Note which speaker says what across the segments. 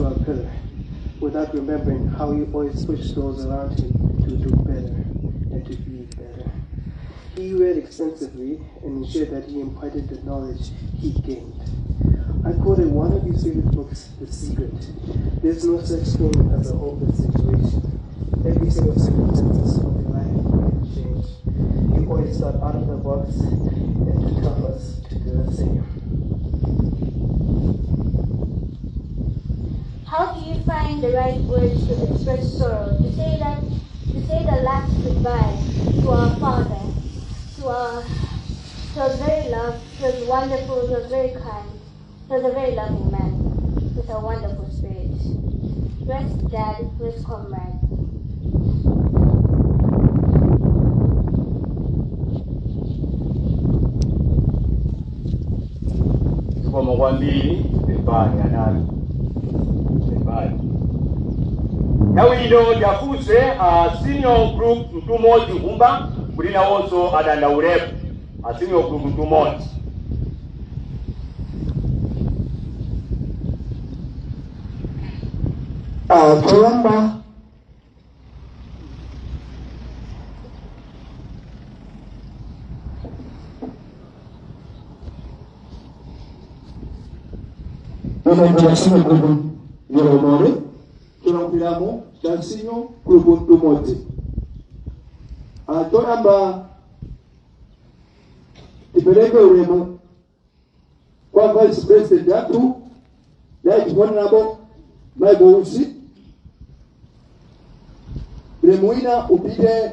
Speaker 1: our pillar, without remembering how he always pushed those around him to do better and to be better. He read extensively and ensured that he imparted the knowledge he gained. I quoted one of his favorite books, The Secret. There's no such thing as a hopeless situation. Every single circumstance of your life can change. He always thought out of the box and to tell us to do the same.
Speaker 2: How do you find the right words to express sorrow? To say the last goodbye to our father, he was very loved, he was wonderful, he was very kind, he was a very loving man with a wonderful spirit. Rest Dad, rest comrade.
Speaker 3: Como Wambili, Bebani, Anali. Bebani. Now we know Yakuse, a senior group to 2 months in Humba, but also Adanda Urep, a senior group to 2 months.
Speaker 4: Kuramba. Jackson Group, Yoromore, Kirampiamo, Jacksino, Group Dumote. Toramba, Ipeleke Uremo, kwa Vice President Yatu, Yaki Honorable, Michael Usi, Bremuina upite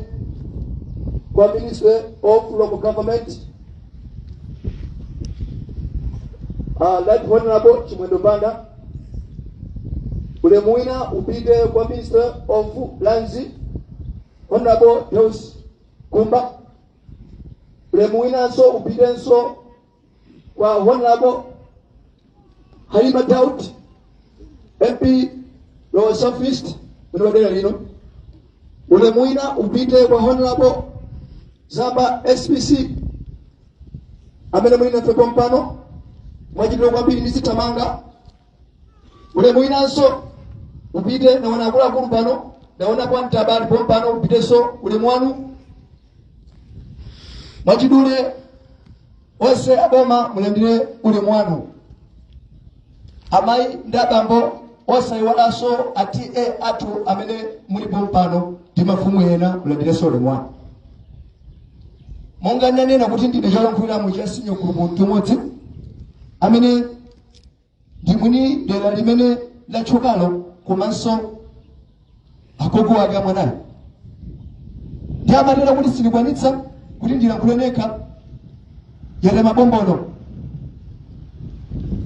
Speaker 4: kwa Minister of Local Government, Light Honorable Chimwendo Banda. Bremuina upite kwa Minister of Lands, Honorable Deus Kumba. Bremuina so upite so kwa Honorable Halima Daud, MP Lower Southeast, Mwadela Lino. Bremuina upite kwa Honorable Zaba SPC, amene mwina fepo mpano mwajidwa kwa mbili nisi tamanga. Bremuina so upite na wanakula kumpano na wana kwa ntabali pompano upite so Bremwanu mwajidule ose aboma mulendile Bremwanu amai ndabambo osa iwala so ati atu amene muli pompano timafumu yena mulendile so Bremwanu. Monga nyanena kuti ndine chalonkwira mu chasinyo kurumuntu modzi amene ndimuni dera limene la chokalo komanso akoko ake mwanayo. Ndiamatera kuti silikwanitsa kuti ndilankuleneka yale mabombono.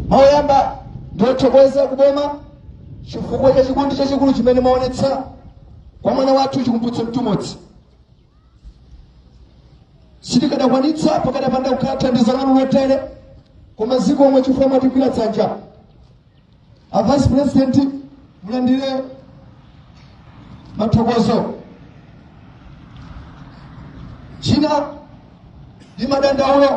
Speaker 4: Maoyamba ndochokweza kuboma chifukwa cha chikondi chachikulu chimene maonetsa kwa mwana wathu chikumbutso mtumodzi. Sitikadakwanitsa pakadapanda kukhala thandizo lanu lotere koma ziko omwe chifukwa mwatigwira dzanja. A Vice President mulandire mathokozo. China ndi madandaulo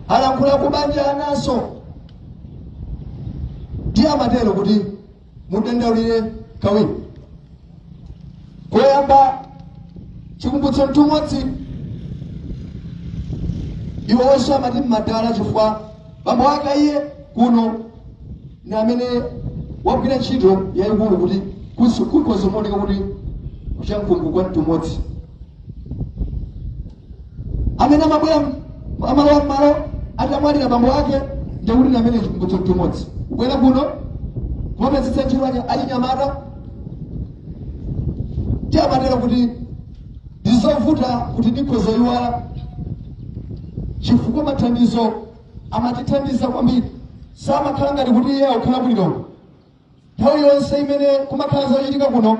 Speaker 4: alankhula kubanja anaso ndi amatero kuti mudandaulire kawiri. Koyamba chikumbutso mtumodzi iwo onse amati mmadala chifukwa bambo ake iye kuno ni amene wagwira ntchito yayikulu kuti kulikhoza kuoneka kuti kuchamkungu kwa mtumodzi amene amabwera amalowa mmalo atamwalira bambo ake ndikuti ni amene chikumbutso mtumodzi kubwera kuno kumapezitsa ntchito achinyamata. Tiamatera kuti ndizovuta kuti ndikhoza iwala chifukwa mathandizo amatithandiza kwambiri. Samakhala ngati kuti iye akukhala bwino. Nthawi yonse imene kumakhala zochitika kuno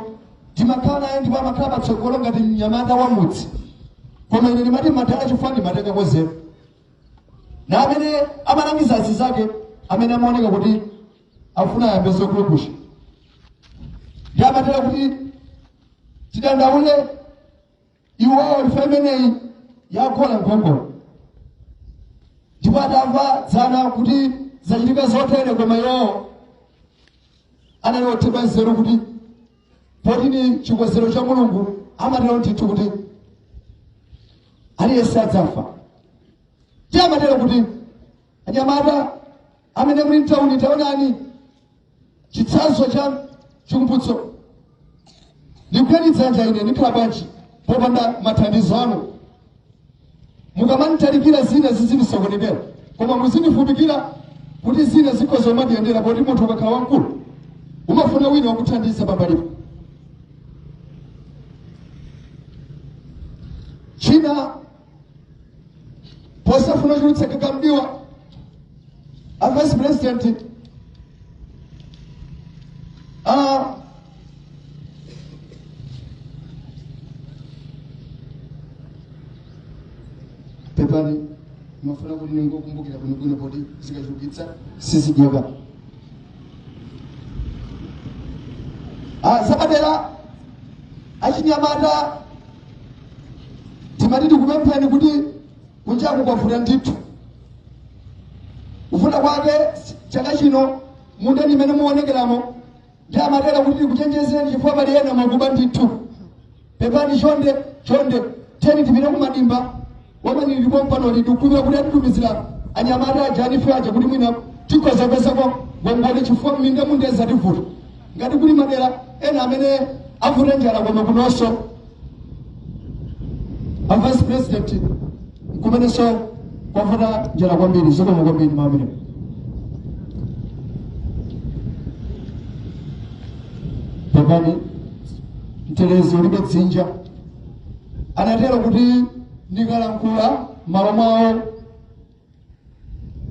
Speaker 4: timakhala naye ndipo amakhala patsogolo ngati mnyamata wa mudzi. Koma ine ndimati madala chifukwa ndimatenga kozero. Na amene amalangiza azi zake amene amaoneka kuti afuna ayambe zokulupusha. Ndiamatera kuti tidandaule iwo ife imeneyi yakola nkhonkolo. Ndipo atamva dzana kuti zachitika zotere koma iwo analothedwa nzeru kuti poti ni chikonzero cha Mulungu amatero ndithu kuti aliyense adzafa. Amatero kuti anyamata amene muli mtauni taonani chitsanzo cha chikumbutso ndikuyani dzanja ine ndikhala bwanji popanda mathandizo anu. Mukamanditalikira zina zizinisokonekera koma muzindifupikira kuti zina zikhoza mandiyendera poti munthu ukakhala wamkulu umafuna wina wakuthandiza pambalipo. China posafuna cholutseka mdiwa a vice president pepani mafuna kuti ningokumbukira kuno poti zikachulukitsa sizidyoka. Zapadera achinyamata timatiti kupempheni kuti kunjaku kwavuta ndithu. Kuvuta kwake chaka chino munda nimene muonekeramo ndi amatera kuti tikuchenjezeni chifukwa pali ena makuba ndithu. Pepani chonde teni tipite kumadimba wamani ndipo mpano lidukubira kuti atitumizira anyamata ajani fyaje kuti mwina tikhoza pesako ngongole chifukwa minda mundeza tivuta. Ngati kuli madera ena amene avuta njala koma kunonso a vice president kumenenso kwavuta njala kwambiri zikomo kwambiri mamene. Pepani mtelezi ulibe dzinja anatero kuti ndikalankhula malo mwawo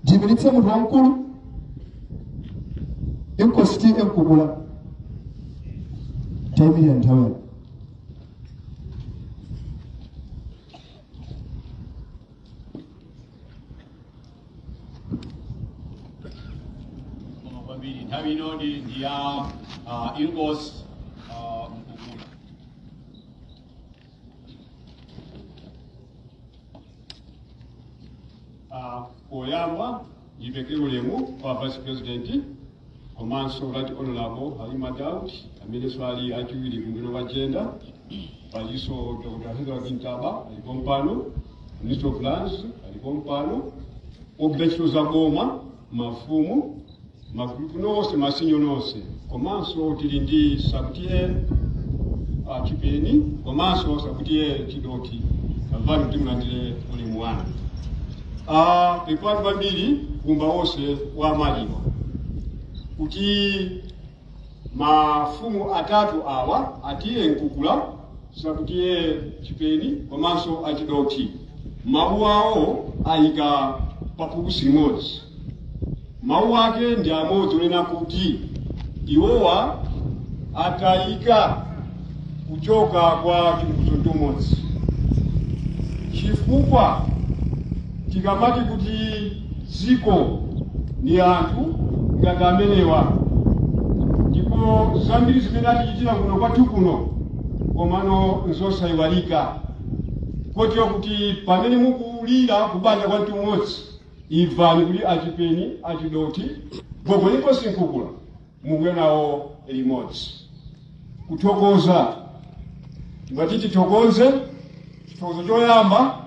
Speaker 4: ndiyimiritse munthu wamkulu inkosti enkukula tayimirira nthawi.
Speaker 3: Nthawi ino ndi ya inkosi mkukula. Poyamba ndipeke ulemu kwa vice president komanso lati honorable Halima Daud amene swali achiwiri kungwino wa gender paliso Dr. Hedra Kintaba alipo mpano, Minister of Lands alipo mpano, ogretso za boma mafumu magrupu nose masinyo nose komanso tilindi sabutier chipeni komanso sabutier chidoti avali timlandire ulemu wanu. Pepani babiri kumba wose wa maliwa kuti mafumu atatu awa atiye nkukula sabutier chipeni komanso achidoti mawu awo ayika papukusi limodzi. Mawu ake ndi amodzi onena kuti iwowa atayika kuchoka kwa chikumbutso chimodzi. Chifukwa tikamati kuti dziko ni anthu ngati amenewa ndipo zambiri zimene atichitira kuno kwathu kuno komano nzosayiwalika kotero kuti pamene mukulira kubanja kwa mtundu umodzi imvani kuti achipeni achidoti gogo inkosi nkukula mukule nawo limodzi. Kuthokoza timatiti tithokoze chithokozo choyamba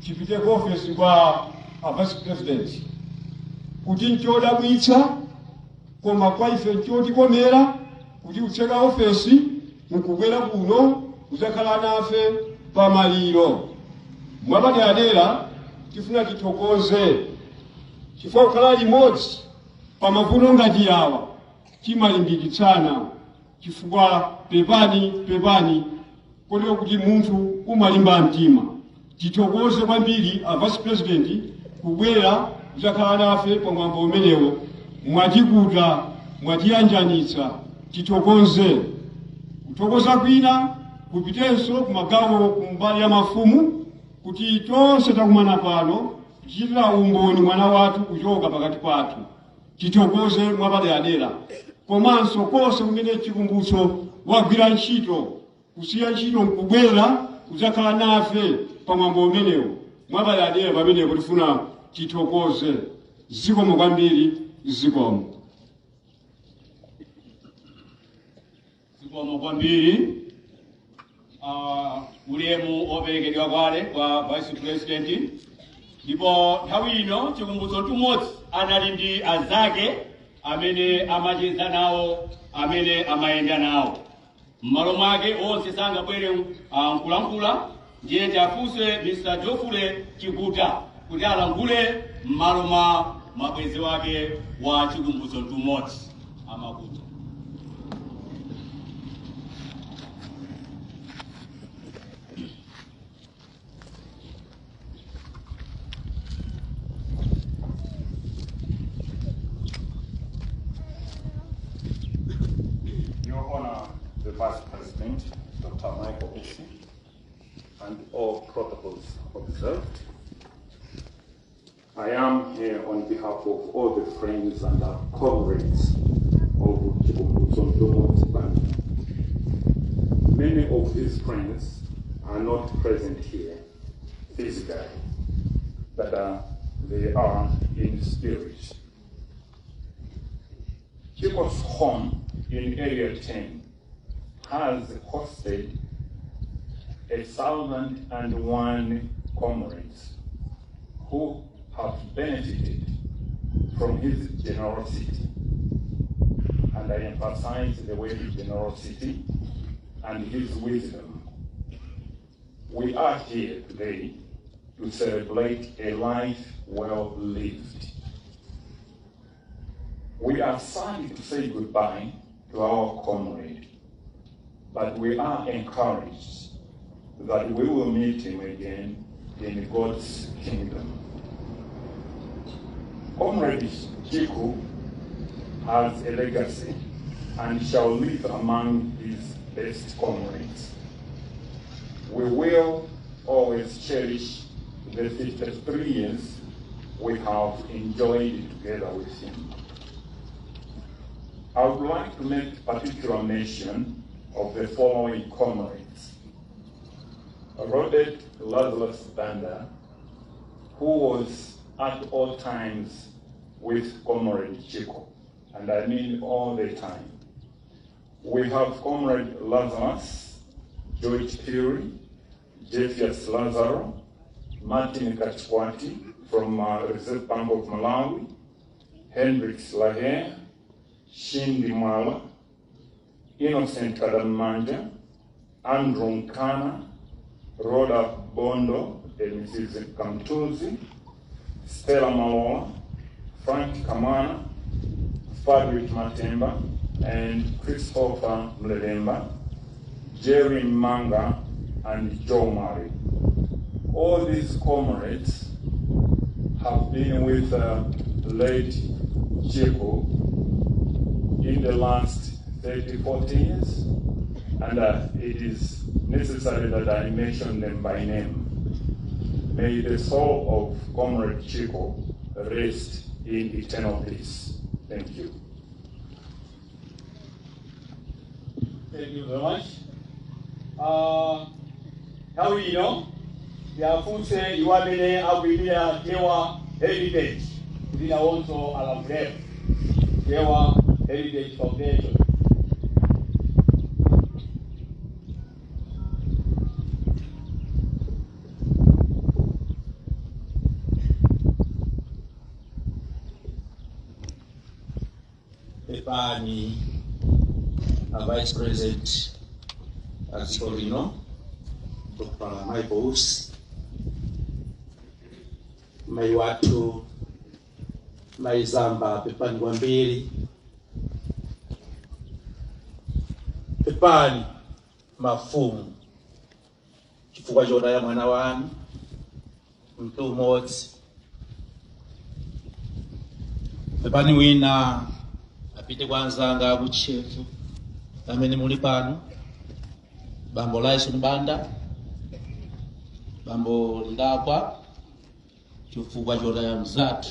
Speaker 3: chipite ku ofesi kwa vice president kuti nchodabwitsa koma kwa ife nchotikomera kuti utseka ofesi nkubwera kuno kuzakhala nafe pamaliro. Mwapadera tifuna tithokoze chifukwa kukhala limodzi pamavuto ngati awa timalimbikitsana chifukwa pepani kotero kuti munthu umalimba mtima. Tithokoze kwambiri a vice president kubwera kuzakhala nafe pamwambo umenewo mwatikuta mwatiyanjanitsa. Tithokoze. Kuthokoza kwina kupitenso kumagawo kumbali ya mafumu kuti tonse takumana pano kuchitira umboni mwana wathu kuchoka pakati pathu. Tithokoze mwapadera komanso konse kumene chikumbutso wagwira ntchito kusiya ntchito nkubwera kuzakhala nafe pamwambo umenewo mwapadera pamenepo tifuna tithokoze. Zikomo kwambiri Zikomo kwambiri. Ulemu oberekedwa kwale kwa Vice President. Ndipo nthawi ino chikumbutso tumodzi anali ndi azake amene amacheza nawo, amene amayenda nawo. M'malo mwake onse sangabwere nkulankhula, ndiye tiafunse Mr. Geoffrey Chikuta kuti alankhule m'malo mwa mabwenzi wake wa chikumbutso tumodzi amakuta.
Speaker 5: Your Honor, the Vice President, Dr. Michael Esi, and all protocols observed, I am here on behalf of all the friends and comrades of Chikumbutso Tumodzi Band. Many of these friends are not present here physically, but they are in spirit. Chiko's home in Area 10 has hosted 1,001 comrades who have benefited from his generosity. And I emphasize the word generosity and his wisdom. We are here today to celebrate a life well lived. We are sad to say goodbye to our comrade, but we are encouraged that we will meet him again in God's kingdom. Comrade Chiku has a legacy and shall live among his best comrades. We will always cherish the 53 years we have enjoyed together with him. I would like to make particular mention of the following comrades. Robert Lazarus Banda, who was at all times with Comrade Chico, and I mean all the time. We have Comrade Lazarus, George Piri, Jeffius Lazaro, Martin Kachwati from Reserve Bank of Malawi, Hendrix Laher, Shindi Mwala, Innocent Kadamanja, Andrew Nkana, Rhoda Bondo, and Mrs. Kamtuzi, Stella Malola, Frank Kamana, Fadrick Matemba, and Christopher Mledemba, Jerry Manga, and Joe Murray. All these comrades have been with late Chico in the last 30-40 years, and it is necessary that I mention them by name. May the soul of Comrade Chico rest in eternal peace. Thank you.
Speaker 3: Thank you very much. How you know? Yafunse iwabele awilia Dewa Heritage. We are also around them. Dewa Heritage Foundation.
Speaker 6: Pepani, Vice President Azikolino, Dr. Michael Esi, Maiwatu, Maizamba, Pepani Gwambiri, Pepani Mafumu, chifukwa chota ya mwana wanu, Mtumodzi, Pepani wina, apite kwanzanga kuchefu, amene muli pano, Bambo Lyson Banda, Bambo Ndakwa, chifukwa chota ya mzatu,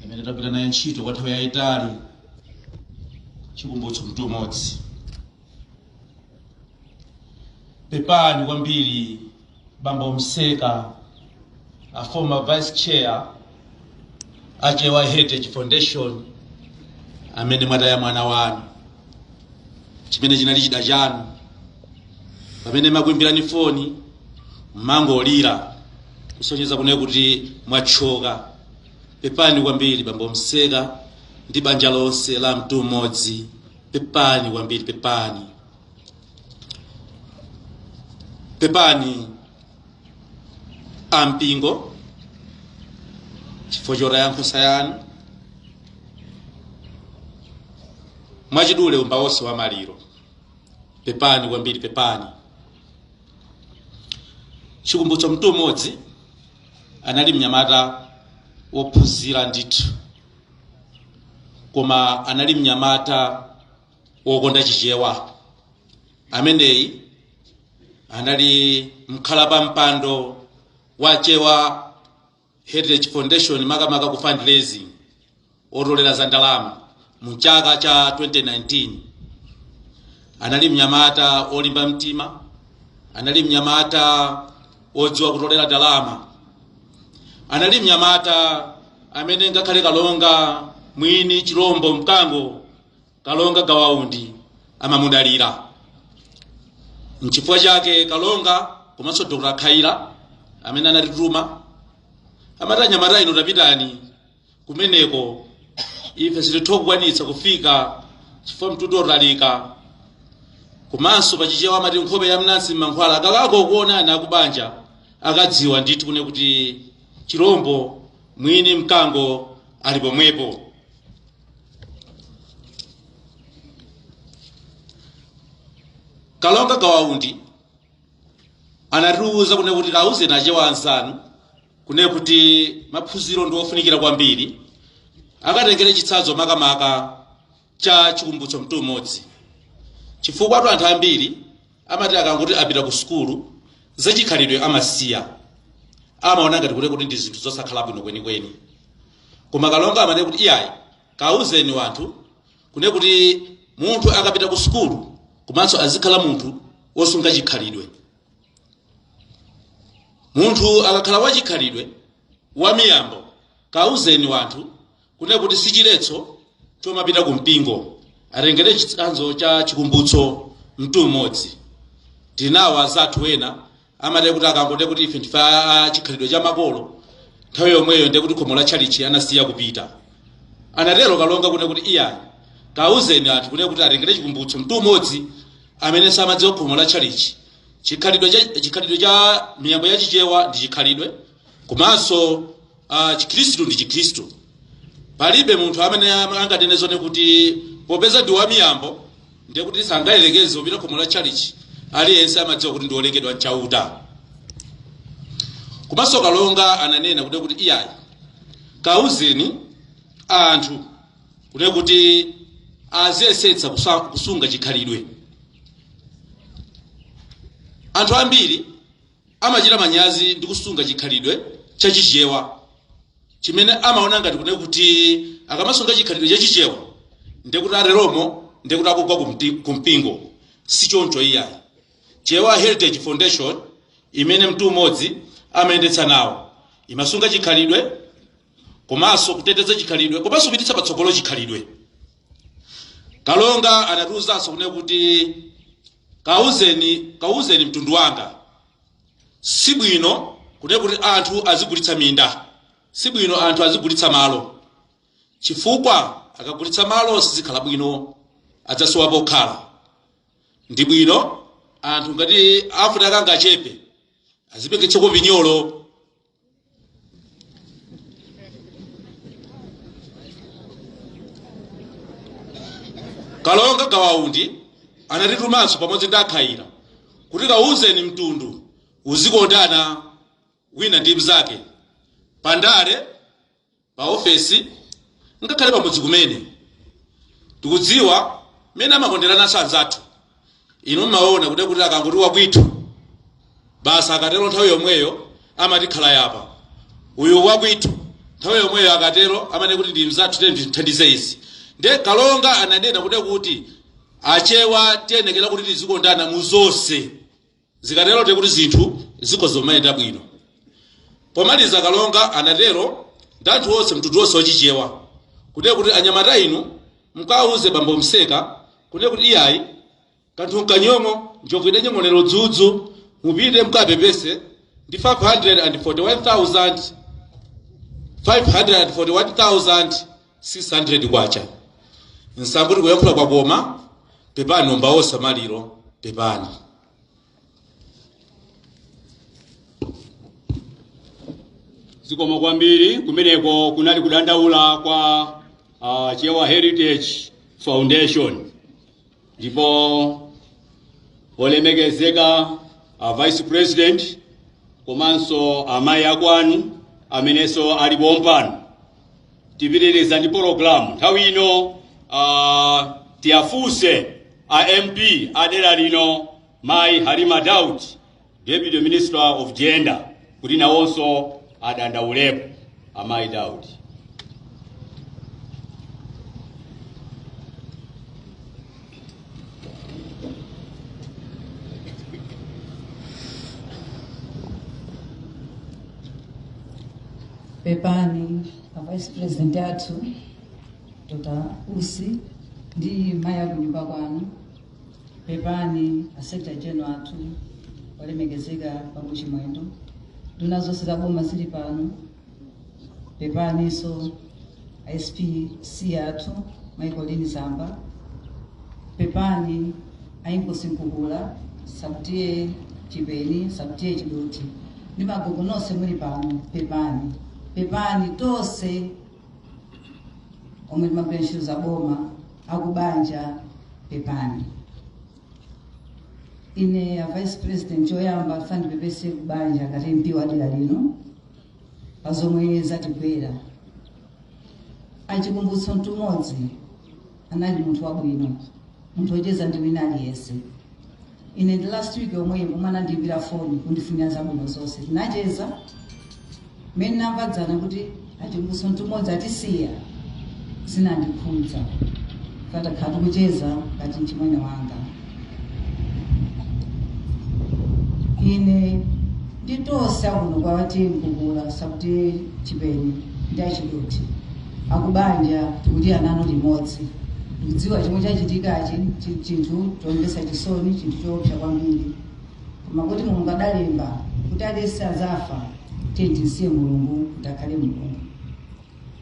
Speaker 6: amene tapita naye ntchito kwa nthawi yayitali, chikumbutso Mtumodzi. Pepani kwambiri Bambo Mseka, a former Vice Chair, Ajewa Heritage Foundation, amene mwataya mwana wanu, chimene chinali chida chanu, pamene makuimbirani foni mmangolira kusonyeza kune kuti mwachoka. Pepani kwambiri bambo Mseka ndi banja lonse la mtu mmodzi, pepani kwambiri, pepani. Pepani ampingo chifukwa chotaya nkhosa yanu, mwachidule umba wonse wa maliro. Pepani kwambiri, pepani. Chikumbutso mtu mmodzi anali mnyamata wophunzira ndithu, koma anali mnyamata wokonda chichewa. Ameneyi anali mkhalapa mpando wa Chewa Heritage Foundation makamaka ku fundraising otolera za ndalama mu chaka cha 2019. Anali mnyamata olimba mtima, anali mnyamata odziwa kutolera ndalama, anali mnyamata amene ngakhale kalonga mwini chirombo mkango kalonga gawaundi amamudalira. Nchifukwa chake kalonga komanso Dr. Khaira amene anatituma amati anyamata inu tapitani kumeneko, ife sititokwanitsa kufika chifukwa mtutu otalika. Komanso pachichewa amati nkhope ya mnansi mankhwala akakako kuonana akubanja akadziwa ndithu kune kuti chirombo mwini mkango ali pomwepo. Kalonga gawaundi anatiuza kune kuti kauze na Chewa ansanu kune kuti maphunziro ndi ofunikira kwambiri, akatengere chitsanzo makamaka cha chikumbutso mtu mmodzi. Chifukwa anthu ambiri amati akanguti apita ku sukulu zachikhalidwe amasiya, amaona ngati kuti ndi zinthu zosakhala bwino kwenikweni. Koma kalonga amati kuti iyayi kauzeni wanthu kune kuti munthu akapita ku sukulu komanso azikhala munthu wosunga chikhalidwe. Munthu akakhala wachikhalidwe wamiyambo, kauzeni wanthu kune kuti sichiletso chomapita ku mpingo. Atengere chitsanzo cha chikumbutso mtu mmodzi. Tinawo azathu ena amati kuti akangote kuti ife ndifa chikhalidwe cha makolo, nthawi yomweyo ndi kuti khomo la chalichi anasiya kupita. Anatero kalonga kune kuti iyayi kauzeni anthu kune kuti atengere chikumbutso mtu mmodzi amene samadziwa khomo la chalichi. Chikhalidwe cha miyambo ya chichewa ndi chikhalidwe, komanso chikhristu ndi chikhristu. Palibe munthu amene angatenezone kuti popeza ndi wa miyambo ndiye kuti sangayerekeze upita khomo la chalichi, aliyense amadziwa kuti ndi olekedwa mchauta. Komanso kalonga ananena kuti iyayi kauzeni anthu kuti aziyesetsa kusunga chikhalidwe. Anthu ambiri amachita manyazi ndi kusunga chikhalidwe cha chichewa, chimene amaona ngati kuti akamasunga chikhalidwe cha chichewa ndiye kuti ateromo ndiye kuti akugwa ku mpingo. Si choncho iyayi. Chewa Heritage Foundation imene mtu mmodzi amayendetsa nawo imasunga chikhalidwe, komanso kuteteza chikhalidwe, komanso kupititsa patsogolo chikhalidwe. Kalonga anatiuzanso kuti kauzeni mtundu wanga, si bwino kuti anthu azigulitsa minda, si bwino anthu azigulitsa malo, chifukwa akagulitsa malo sizikhala bwino, adzasowa pokhala. Ndi bwino anthu ngati afuta kanga achepe azipeketseko vinyolo. Kalonga gawaundi anatitumanso pamodzi ndi Akhaira kuti kauzeni mtundu uzikondana wina ndi mnzake, pandale, pa ofesi, ngakhale pamodzi kumene. Tikudziwa mene amakonderana anzathu. Inu mmaona kuti akangoti wakwitu basa akatero nthawi yomweyo amati khala yapa. Uyu wakwitu nthawi yomweyo akatero amane kuti ndi mnzathu tende ndithandize izi. Ndiye kalonga ananena kuti achewa tiyenekera kuti tizikondana mu zonse, zikatero kuti zinthu zikhozomayenda bwino. Pomaliza kalonga anatero ndi anthu onse mtundu wonse wachichewa kuti anyamata inu mkauze bambo Mseka kune kuti iyayi kanthu kanyongo njokwide nyongolero dzudzu mupite mkapepese ndi 541,600 kwacha nsambuti kuyankhula kwa koma pepani nomba osamaliro pepani.
Speaker 3: Zikomo kwambiri kumeneko kunali kudandaula kwa Chewa Heritage Foundation ndipo olemekezeka Vice President komanso amayi akwanu amenenso ali pompano tipitiriza ndi program nthawi ino tiyafunse MP adera lino Mayi Halima Daud, Deputy Minister of Gender, kuti nawonso adandaulepo amayi Daud.
Speaker 7: Pepani Vice President yathu Dr. Usi ndi maya kunyumba kwanu. Pepani Secretary General athu olemekezeka pamuchi mwendo tunazonse zaboma zili pano. Pepani so SPC athu Michael Zamba. Pepani ainkosi nkukula Sabtie Chipeni Sabtie Chidoti ndi magogo nonse muli pano. Pepani Pepani tose omwe mapensho za boma akubanja. Pepani ine Vice President choyamba fandi pepese kubanja kati MP wa dera lino pazomwe zatigwera. Achikumbutso mtu modzi anali munthu wabwino, munthu wocheza ndi wina aliyense. Ine the last week omwe mwana ndimbira phone kundifunira zabwino zonse tinacheza mene namvadzana kuti achikumbutso mtu modzi atisiya zinandikhudza kata khatu kucheza ngati mchimwene wanga. Ine nditose akuno kwa wati mkukula Sabtie Chipeni ndi Achidoti akubanja tikuti anano limodzi ndidziwa chomwe chachitikachi chinthu chomvesa chisoni, chinthu choopsa kwambiri, koma kuti Mulungu adalemba kuti aliyense azafa tiyendisiye Mulungu kuti akhale Mulungu.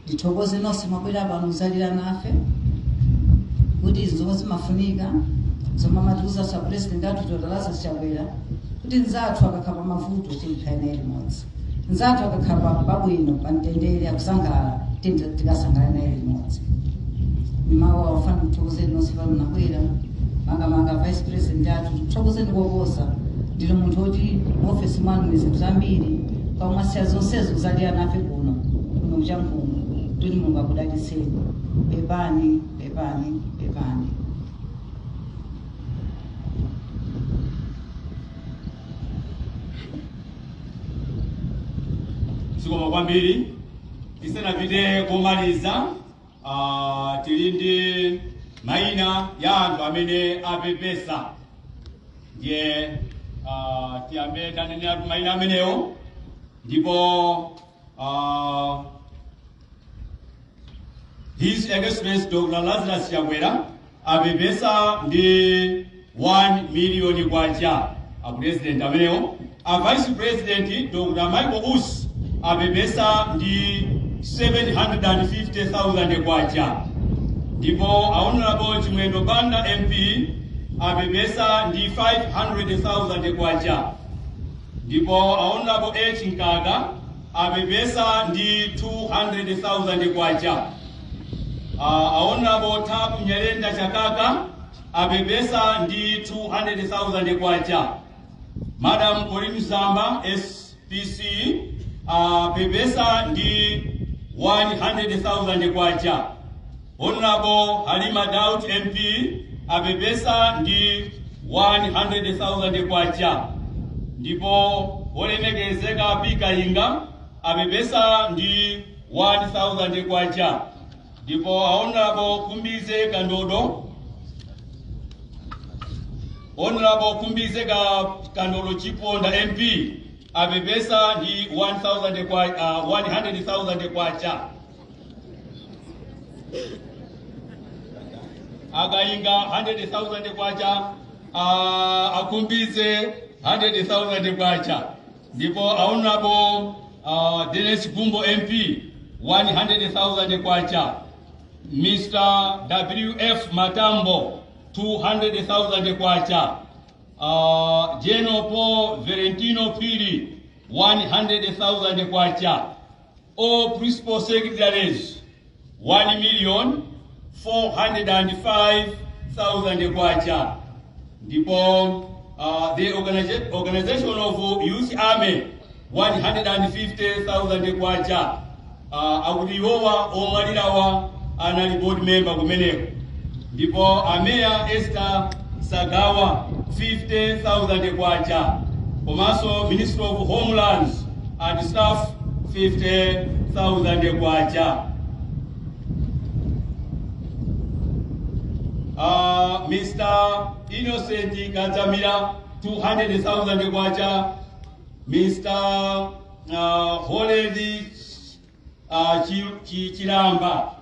Speaker 7: Ndithokoze nonse mabwera pano kuzalira nafe kuti izi zomwe zimafunika zomwe amatiuza sa President athu Dr. Lazarus Chakwera kuti nzathu akakhala mavuto tikhale naye limodzi, nzathu akakhala pabwino pamtendere akusangalala tikasangala naye limodzi. Nimawa wafana mthokozeni nonse pano nabwera manga Vice President athu mthokozeni koposa ndilo munthu oti office mwanu mwezi zambiri pamwe siya zonsezo kuzalira nafe kuno mchamkuno tuli Mulungu akudaliseni. Pepani Pepani Pepani.
Speaker 3: Zikomo kwambiri tisanapite komaliza tilindi maina ya anthu amene apepesa ndiye tiyambe tanene atu maina amenewo ndipo His Excellency Dr. Lazarus Chakwera apepesa ndi 1 million kwacha a President amenewo. A Vice President Dr. Michael Usi apepesa ndi 750,000 kwacha. Ndipo Honorable Chimwendo Banda MP apepesa ndi 500,000 kwacha. Ndipo Honorable H. Nkaga apepesa ndi 200,000 kwacha. Honorable Tabu Nyerenda Chakaka apepesa ndi 200,000 kwacha. Madam Corinne Zamba SPC apepesa ndi 100,000 kwacha. Honorable Halima Daud MP apepesa ndi 100,000 kwacha. Ndipo olemekezeka Pika Inga apepesa ndi 1,000 kwacha. Ndipo Honorable Kumbize Kandodo Chiponda MP apepesa ndi 100,000 kwacha. Agayinga 100,000 kwacha, Akumbize 100,000 kwacha. Ndipo Honorable Dennis Gumbo MP 100,000 kwacha. Mr. WF Matambo 200,000 kwacha. General Paul Valentino Piri 100,000 kwacha. All principal secretaries 1,405,000 kwacha. Ndipo the organization of Youth Army 150,000 kwacha. Akudiyowa omwalirawa anali board member kumeneko. Ndipo Ameya Esther Sagawa 50,000 kwacha. Komanso Minister of Homelands and Staff 50,000 kwacha. Mr. Innocent Kazamira 200,000 kwacha. Mr. Holedi Chiramba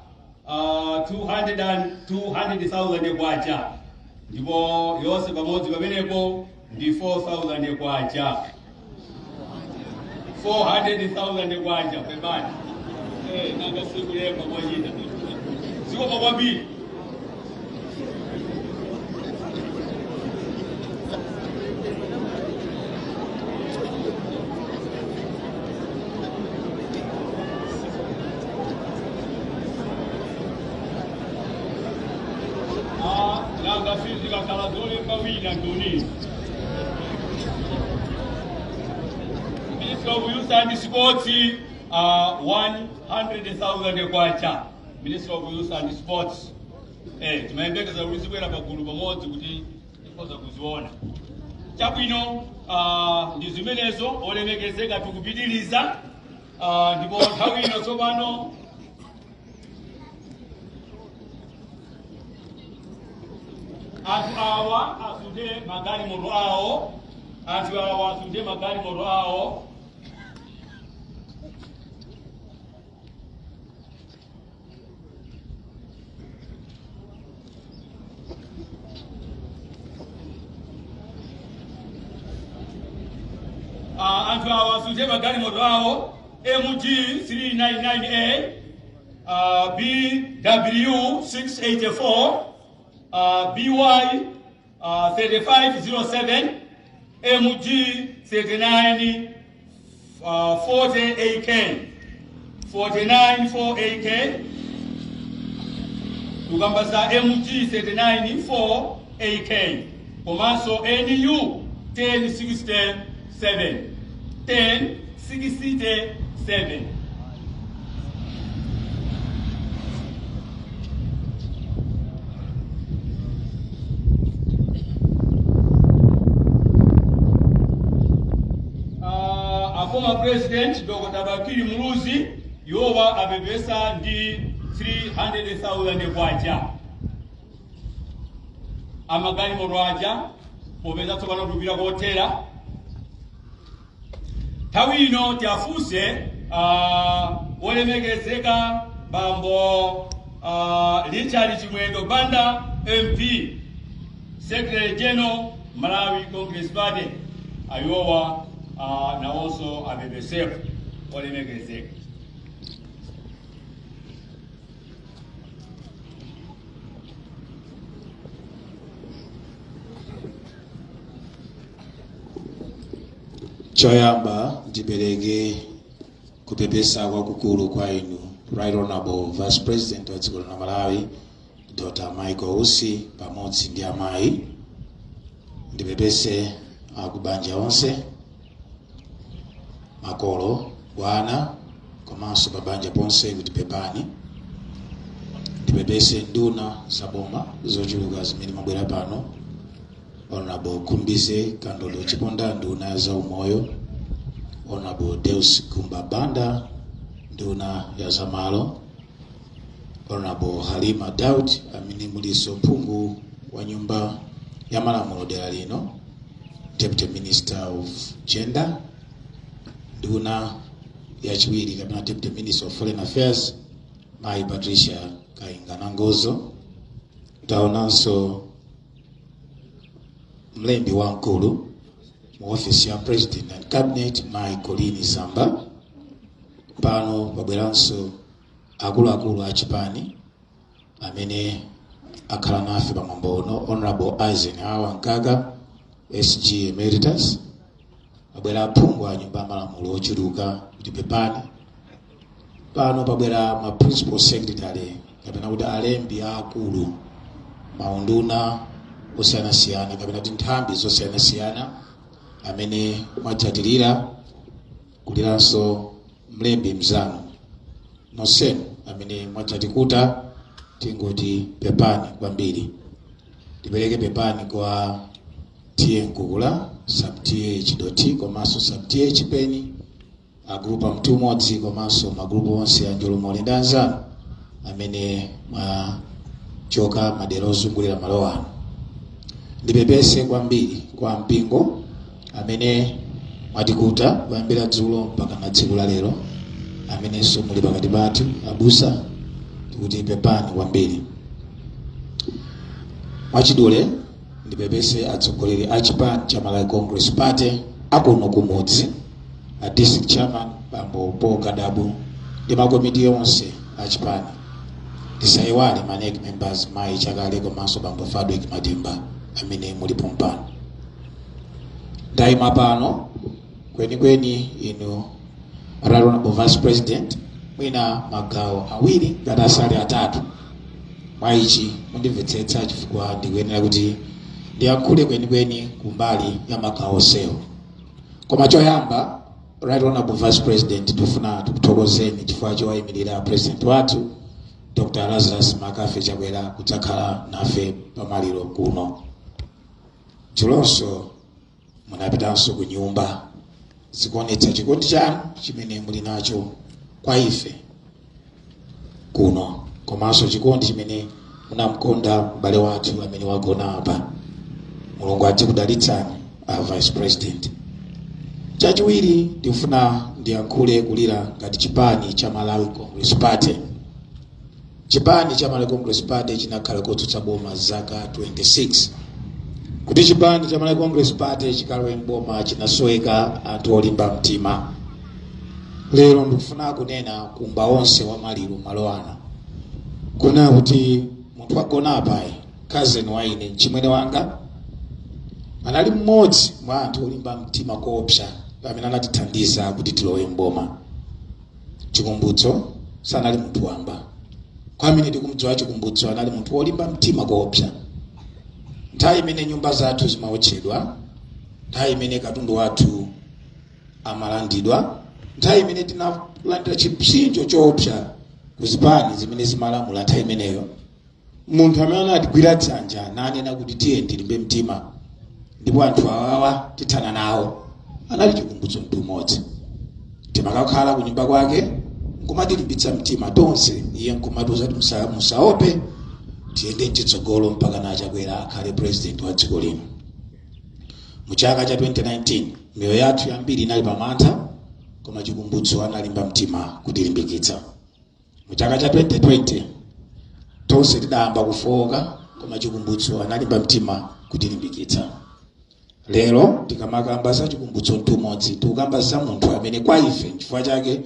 Speaker 3: 200,000 kwacha. Ndipo yose pamoja pamenepo ndi 4,000 kwacha. 400,000 kwacha pembani. Nanga sikulemba kwa jina. Siko kwa kwambiri. Nanga fizika kala dole mawina ndoni. Minister of Youth and Sports 100,000 kwacha. Minister of Youth and Sports. Tumembekeza ulizikwera pagulu pamodzi kuti ikoza kuziona. Chabwino ndi zimenezo olemekezeka tukupitiriza ndipo nthawi ino tsopano anthu awa asunde magari moto awo. Anthu awa asunde magari moto awo. Anthu awa asunde magari moto awo. MG 399A, BW 684, BY 3507, MG 39 40AK, 49 tukambasa MG 39 4AK, komanso NU 1067, 1067. Former President Dr. Bakiri Muluzi yowa abebesa ndi 300,000 kwacha. Amagari morwaja popeza tsopano tupira kotera. Nthawi ino tiafuse olemekezeka bambo Richard Chimwendo Banda MP, Secretary General Malawi Congress Party ayowa na also abebesef olemekezeka.
Speaker 8: Choyamba ndipereke kupepesa kwa kukulu kwa inu Right Honorable Vice President wa dziko la Malawi Dr. Michael Usi pamodzi ndi amayi. Ndipepese akubanja onse, makolo, wana, komanso pabanja ponse kuti pepani. Ndipepese nduna zaboma zochuluka zimene mabwera pano. Honorable Kumbize Kandolo Chiponda nduna za umoyo. Honorable Deus Kumba Banda nduna ya zamalo. Honorable Halima Daud amene muliso mphungu wa nyumba ya malamulo dera lino, Deputy Minister of Gender, nduna ya chiwiri kapena Deputy Minister of Foreign Affairs Mai Patricia Kainga Nangozo, taonanso mlembi wankulu mu office ya President and Cabinet Colleen Samba. Pano pabweranso akuluakulu a chipani amene akhala nafe pamwambo uno, Honorable Eisenhower Nkaga SG Emeritus, pabwera aphungu a nyumba ya malamulo ochuluka kuti pepani. Pano pabwera ma principal secretary kapena kuti alembi akulu maunduna osiyanasiyana kapena kuti nthambi zosiyanasiyana amene mwachatirira, kuliranso mlembi mzanu nonsenu amene mwachatikuta tingoti pepani kwambiri. Tipereke pepani kwa tiye Nkukula sub TH doti komanso sub TH Peni, agrupu mtu modzi komanso magrupu onse a Njolomole ndi anzanu amene mwachoka madera ozungulira malo ano. Ndipepese kwambiri kwa mpingo amene mwatikuta kuyambira dzulo mpaka na tsiku la lero, amenenso muli pakati pathu abusa, tikuti pepani kwambiri. Mwachidule ndipepese atsogoleri a chipani cha Malawi Congress Party akuno kumudzi, a district chairman Bambo Paul Kadabu ndi makomiti onse a chipani. Tisayiwale manec members Mai Chakale komanso Bambo Fadwick Matimba amene muli pompano. Ndayima pano kwenikweni inu Honorable Vice President mwina magawo awiri ngati asali atatu. Mwaichi mundimvetsetsa chifukwa ndikuyenera kuti ndiyankhule kwenikweni kumbali ya magawo onsewo. Koma choyamba, Right Honorable Vice President, tufuna tukuthokozeni chifukwa chowayimirira President wathu Dr. Lazarus Makafe Chakwera kudzakhala nafe pamaliro kuno. Chilonso munapitanso ku nyumba zikuonetsa chikondi chanu chimene muli nacho kwa ife kuno, komanso chikondi chimene munamkonda m'bale wathu amene wagona apa. Mulungu atikudalitsani a Vice President. Chachiwiri ndifuna ndiyankhule kulira ngati chipani cha Malawi Congress Party. Chipani cha Malawi Congress Party chinakhala kotsutsa boma zaka 26. Kuti chipani cha Malawi Congress Party chikalowe mboma chinasoweka anthu olimba mtima. Lero ndikufuna kunena kumba onse wa maliro malo ano. Kuna kuti munthu wagona apayi, cousin waine mchimwene wanga, anali mmodzi mwa anthu olimba mtima koopsa amene anatithandiza kuti tilowe mboma. Chikumbutso sanali munthu wamba. Kwa amene tikumudziwa Chikumbutso anali munthu olimba mtima koopsa. Nthawi imene nyumba zathu zimawotchedwa, nthawi imene katundu wathu amalandidwa, nthawi imene tinalandira chipsinjo choopsa kuzipani zimene zimalamula nthawi imeneyo, munthu amene anatigwira dzanja nanena kuti tiye tilimbe mtima ndipo anthu awawa tithana nawo anali Chikumbutso mntu umodzi. Timakakhala ku nyumba kwake nkumatilimbitsa mtima tonse, iye nkumatiuza kuti musaope, tiyende chitsogolo mpaka na Chakwera akhale president wa dziko lino. Mu chaka cha 2019 miyoyo yathu yambiri inali pamantha, koma Chikumbutso analimba mtima kutilimbikitsa. Mu chaka cha 2020 tonse tidayamba kufoka, koma Chikumbutso analimba mtima kutilimbikitsa. Lero tikamakamba za Chikumbutso mntu umodzi, tikukamba za munthu amene kwa ife chifukwa chake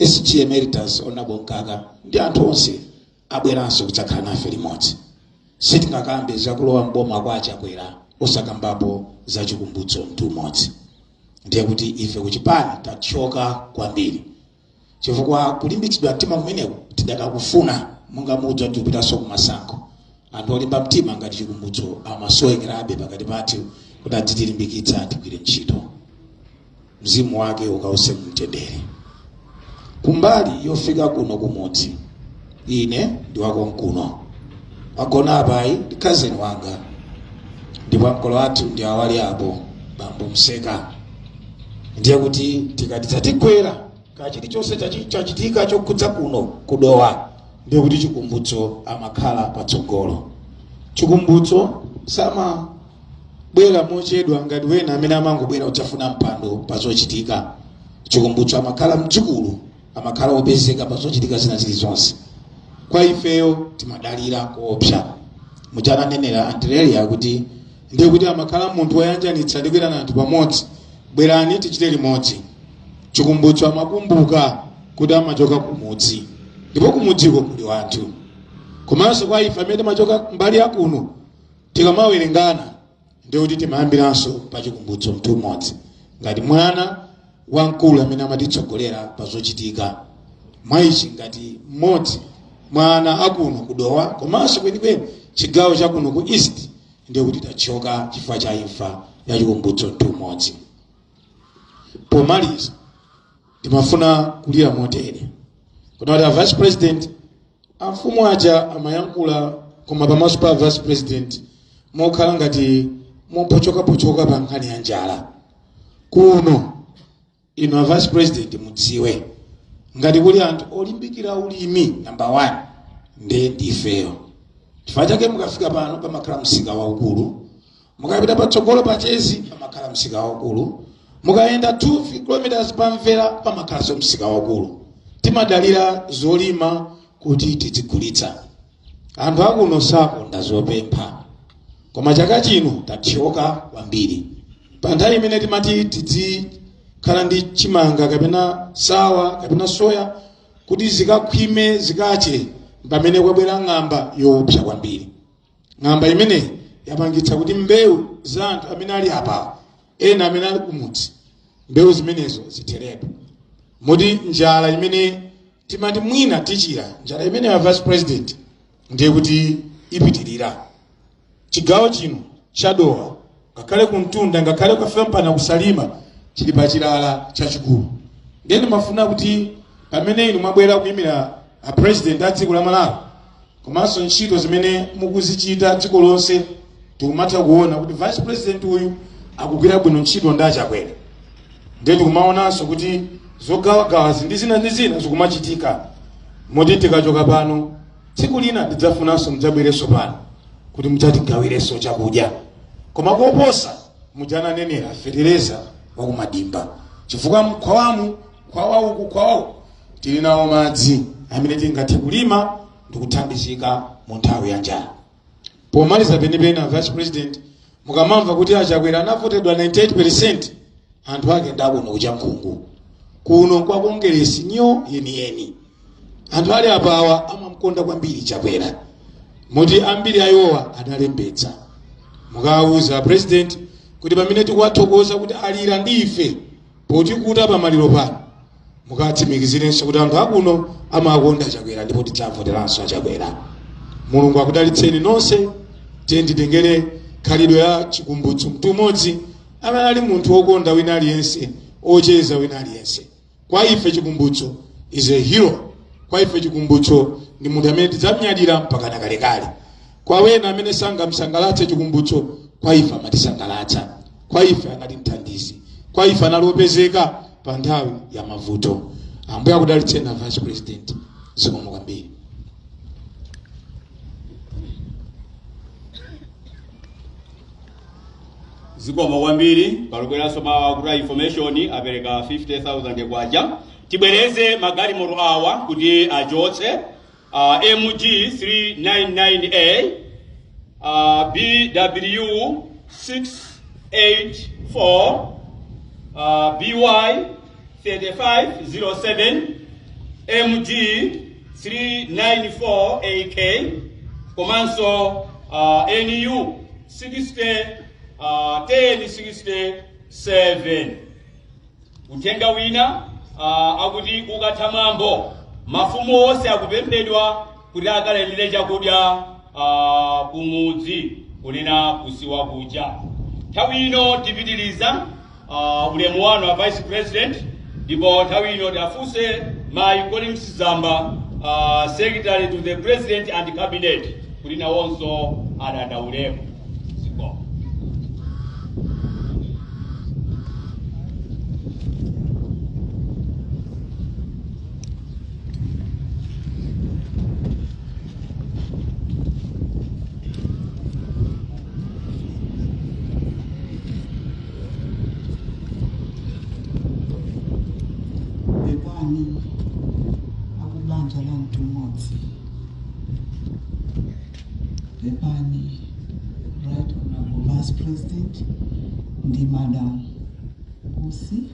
Speaker 8: SG Emeritus Honorable Nkaga ndi anthu onse abweranso kudzakhala nafe limodzi. Sitingakambe zakulowa mboma kwa Chakwera osakambapo za Chikumbutso mntu umodzi. Ndiye kuti ife kuchipani tachoka kwambiri, chifukwa kulimbitsidwa mtima kumeneko tidakakufuna monga mudza tikupitaso kumasankho. Anthu olimba mtima ngati Chikumbutso amasowekerabe pakati pathu kuti atitilimbikitsa tigwire ntchito. Mzimu wake ukause mtendere. Kumbali yofika kuno kumudzi, ine ndi wako mkuno, wagona apayi ndi cousin wanga, ndipo mkolo wathu ndi awali apo Bambo Mseka. Ndiye kuti tikati tatigwera kachilichonse chachitika chokhudza kuno kudowa, ndiye kuti Chikumbutso amakhala patsogolo. Chikumbutso samabwera mochedwa ngati wena amene amangobwera kudzafuna mpando pazochitika. Chikumbutso amakhala mdzukulu, amakhala opezeka pazochitika zina zilizonse. Kwa ifeyo timadalira koopsa, mujana nenera Andrea kuti ndiye kuti amakhala munthu woyanjanitsa ndi kuitana anthu pamodzi. Bwerani tichite limodzi. Chikumbutso amakumbuka kuti amachoka kumudzi, ndipo kumudziko kuli wanthu. Komanso kwa ife amene machoka mbali yakuno tikamawerengana ndiye kuti timayambiranso pa chikumbutso mtu mmodzi ngati mwana wamkulu amene amatitsogolera pa zochitika. Mwaichi ngati mmodzi mwana akuno kudowa komanso kwenikweni chigawo chakuno ku East ndiye kuti tachoka chifukwa cha imfa ya chikumbutso mtu mmodzi. Pomaliza timafuna kulira motere kuti a vice president amfumu aja amayankhula koma pamaso pa vice president mokhala ngati mopochoka pa nkhani ya njala. Kuno ino vice president mudziwe ngati kuli anthu olimbikira ulimi number 1 ndifeyo. Chifukwa chake mukafika pano pamakhala msika waukulu, mukapita patsogolo pa Chezi pamakhala msika waukulu, mukaenda 2 km pamvera pamakhalanso msika waukulu. Timadalira zolima kuti tizigulitsa. Anthu akuno sakonda zopempha, koma chaka chino tathyoka kwambiri. Pa nthawi imene timati tizikhala ndi chimanga kapena sawa kapena soya kuti zikakhwime zikache, pamene kwabwera ng'amba yoopsa kwambiri. Ng'amba imene yapangitsa kuti mbewu za anthu amene ali apa ena amene ali kumudzi mbewu zimenezo zitherepo. Moti njala imene timati mwina tichira, njala imene ya vice president ndiye kuti ipitirira. Chigawo chino chadowa ngakhale kumtunda ngakhale kufika mpana kusalima chili pa chilala chachikulu. Ndiye mafuna kuti pamene inu mwabwera kuyimira a president a dziko la Malawi komanso ntchito zimene mukuzichita dziko lonse tikumatha kuona kuti vice president uyu akugwira bwino ntchito ndachakwera. Ndiye tikumaonanso kuti zogawagawa ndi zina zikumachitika. Moti tikachoka pano tsiku lina tidzafunanso mudzabwerenso pano kuti mudzatigawirenso chakudya. Koma koposa mudzananenera fertilizer wakumadimba chifukwa mkwawamu kwawawu tili nawo madzi amene tingathe kulima ndi kuthandizika mu nthawi ya njala. Pomaliza penipeni vice president mukamamva kuti achakwera anavotedwa 98%, anthu ake ndakuno kuchankhungu kuno kwa kongeresi nyo yeniyeni. Anthu ali apawa amamkonda kwambiri chakwera, moti ambiri ayowa adalembetsa. Mukawuza president kuti pamene tikuwathokoza kuti alira ndife poti kuta pamaliro pano, mukatsimikizirenso kuti anthu akuno amakonda chakwera ndipo tidzavoteranso chakwera. Mulungu akudalitseni nonse. Tiyenditengere khalidwe ya chikumbutso mtu mmodzi amene ali munthu wokonda wina aliyense, ocheza wina aliyense. Kwa ife chikumbutso is a hero. Kwa ife chikumbutso ndi munthu amene tidzamnyadira mpaka nakalekale. Kwa wena amene sangamsangalatse chikumbutso, kwa ife amatisangalatsa. Kwa ife anali mthandizi. Kwa ife analopezeka pa nthawi ya mavuto. Ambuye akudalitseni na vice president. Zikomo kwambiri.
Speaker 3: Zikomo kwambiri palubwera soma kuta information apereka 50,000 kwaja. Tibwereze magalimoto awa kuti achotse MG 399A BW 684 BY 3507 MG 394 AK komanso NU 1067. Utenga wina akuti ukathamambo mafumu onse akupemphedwa kuti akalandire chakudya kumudzi kunena kusiwa kuja. Nthawi ino tipitiriza ulemu wanu wa vice president, ndipo nthawi ino tafunse Mayi Collins Zamba, secretary to the president and cabinet, kuti nawonso adandaulemu.
Speaker 9: Akubanja la mtu mmoja. Lepani Right Honorable Vice President, ndi Madam Usi,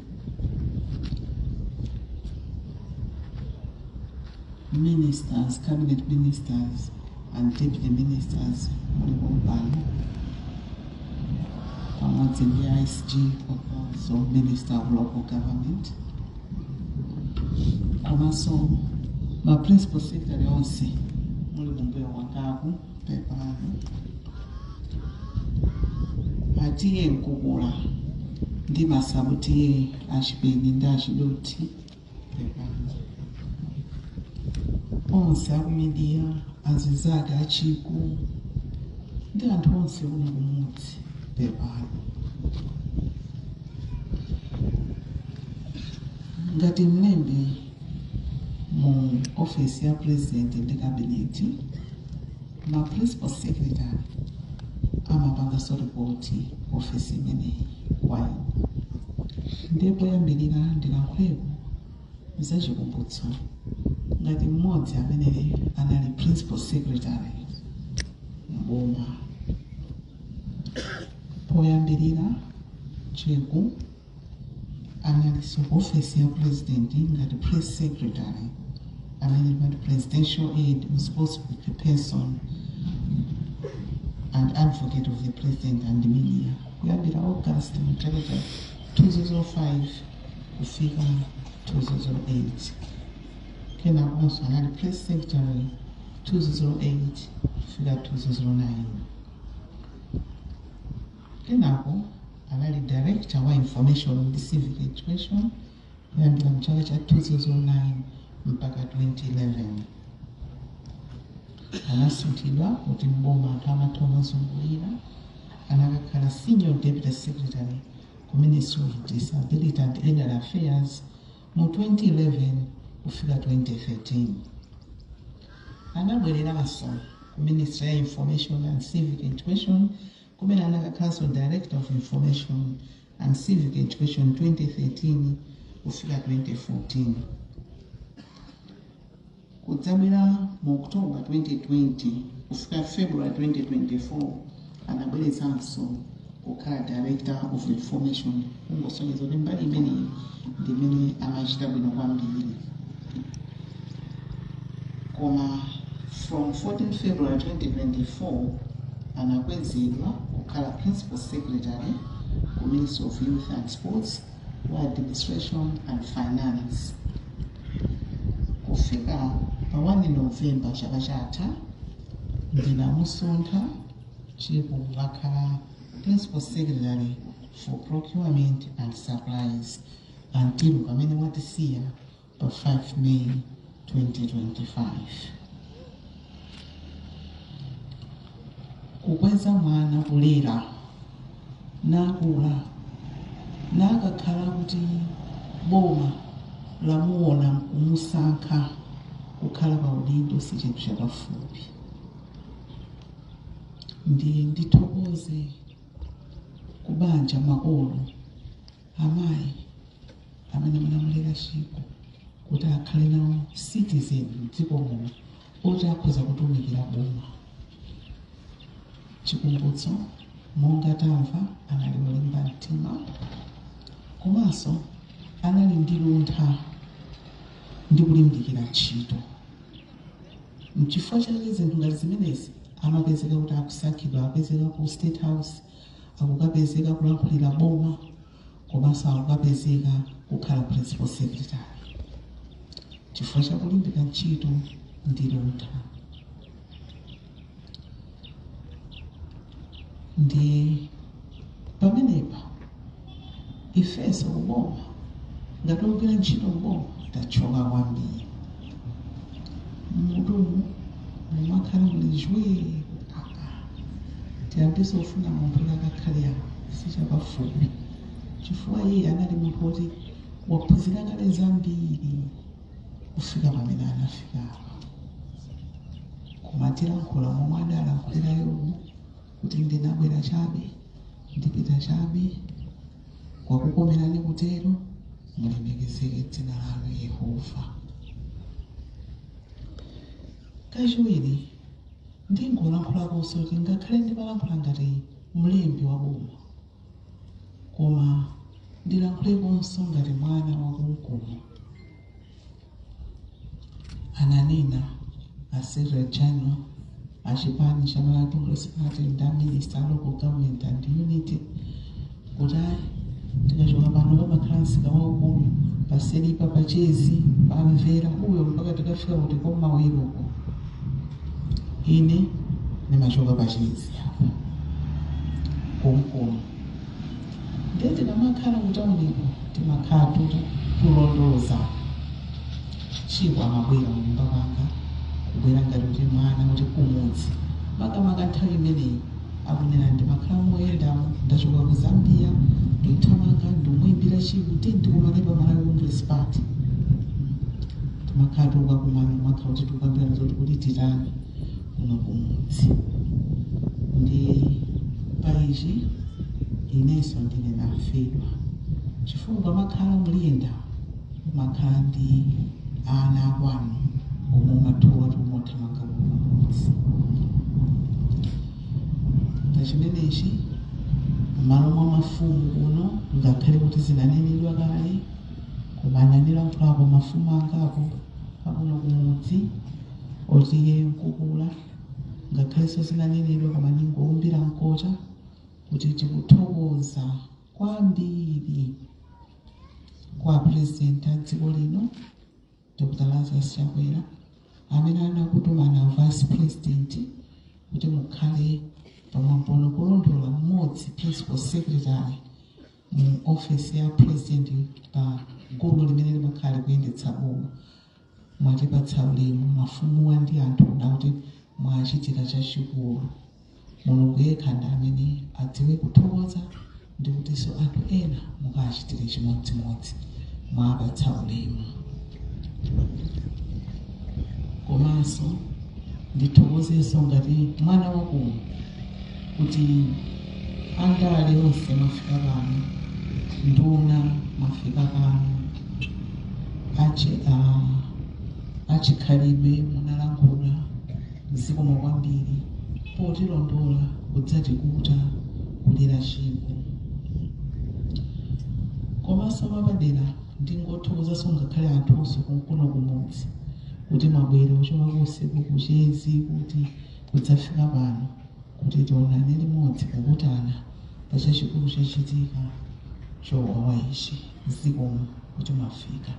Speaker 9: Ministers, Cabinet Ministers, and Deputy Ministers, pamodzi ndi ISG, also Minister of Local Government, komanso ma Principal Secretary onse muli mumbuyo wangaku pepani atiye nkukula ndi masabuti achipeni ndi achidoti pepani onse akumidiya azizake achiku ndi anthu onse kuno kumudzi pepani. Ngati mlembi mu office ya president ndi cabinet, ma principal secretary amapanga report office imene kwayi. Ndipo yambirira ndilankhuleko za chikumbutso ngati mmodzi amene anali principal secretary mboma. Poyambirira chiku analysis of office ya president ngati press secretary amene presidential aide responsible person and advocate of the president and the media kuyambira August 2005 kufika 2008. Kenakonso anali press secretary 2008 kufika 2009. Kenako anali director wa information and civic education kuyambira mchaka cha 2009 mpaka 2011. Anasunthidwa kuti mboma anthu amatha omazungulira, anakakhala senior deputy secretary ku Ministry of Disability and Elder Affairs mu 2011 kufika 2013. Anabwereranso ku Ministry ya Information and Civic Education kumene anakakhalanso Director of Information and Civic Education 2013 kufika 2014. Kudzabwera mu October 2020 kufika February 2024 anabwereranso kukhala Director of Information, kungosonyeza kuti mbali imeneyi ndi imene amachita bwino kwambiri. Koma from 14 February 2024 anakwezedwa kukhala Principal Secretary ku Ministry of Youth and Sports, Administration and Finance. Kufika pa 1 November chaka chatha ndinamusuntha chiku kukakhala Principal Secretary for Procurement and Supplies until pamene watisiya pa 5 May 2025. Kukweza mwana kulera nakula nakakhala kuti boma lamuona kumusankha kukhala pa udindo si chinthu chapafupi. Ndithokoze kubanja makolo amayi amene munamulera chiku kuti akhale nawo citizen mdziko muno oti akhoza kutumikira boma. Chikumbutso monga tamva anali wolimba mtima komanso anali ndi luntha ndi kulimbikira ntchito. Mchifukwa chake zinthu ngati zimenezi amapezeka kuti akusankhidwa, apezeka ku State House, akukapezeka kulankhulira boma, komanso akukapezeka kukhala Principal Secretary. Chifukwa cha kulimbika ntchito ndi luntha. Ndi pamenepa ifeso kuboma ngati ogwira ntchito kuboma tachoka kwambiri. Mutumu mumakhala muli jwe tiyambiso ufuna munthu akakhalira sichapafupi. Chifukwa iye anali munthu woti waphunzira kale zambiri kufika pamene anafika apa. Koma tilankhula momwe adalankhulirayo kuti ndinabwera chabe ndipita chabe kwakukomerani kutero mulemekezeke dzina lanu Yehova. Kachiwiri ndingolankhulako kuti ngakhale ndimalankhula ngati mlembi wa boma, koma ndilankhulekonso ngati mwana wakumkumu. Ananena a Secretary General a chipani cha Malawi Congress Party ndi Minister Local Government and Unity kuti tikachoka pano pamakhala msika waukulu paselipa pachezi pamvera uyo mpaka tikafika kuti komawiroko. Ine nimachoka pachezi apa kumkumu. Ndiye tikamakhala kutauniko timakhala kulondoza chikwa amabwera mnyumba kwanga kubwera ngati kuti mwana kuti kumudzi makamaka nthawi imeneyi akunena ndimakhala moyendamo ndachoka ku Zambia ndithamanga ndimwimbira chikuti ndikumane pa Malawi Congress Party timakhala tukakumana makhala kuti tukambirana zoti kuti titani kuno kumudzi. Ndi paichi inenso ndine nafedwa chifukwa makhala muliyenda makhala ndi ana akwanu omwe matuwa tumothamanga kumudzi. Chimenechi malo mwa mafumu kuno ngakhale kuti zinanenedwa kale koma ananilankhulapo mafumu angapo akuno kumudzi otiye Nkukula ngakhalenso zinanenedwa koma ndingoumbira mkocha kuti tikuthokoza kwambiri kwa President a dziko lino Dr. Lazarus Chakwera amene anakutuma na Vice President kuti mukhale pamwambono kulondola mmodzi Principal Secretary mu office ya President pa gulu limene limakhala kuyendetsa boma. Mwatipatsa ulemu mafumu ndi anthu kuti mwachitira chachikulu. Mulungu yekha ndi amene adziwe kuthokoza ndi kutinso anthu ena mukachitire chimodzimodzi mwapatsa ulemu. Komanso ndithokozenso ngati mwana wakuno kuti andale onse mwafika pano, nduna mwafika pano, achikhalidwe munalankhula zikomo kwambiri potilondola kudzatikuta kulira chiko. Komanso mwapadera ndingothokozanso ngakhale anthunso kuno kumudzi kuti mwabwera kuchoka kusiku kuchezi kuti kudzafika pano kuti tionane limodzi kukutana pachachikulu chachitika chowawa ichi zikomo kuti mwafika.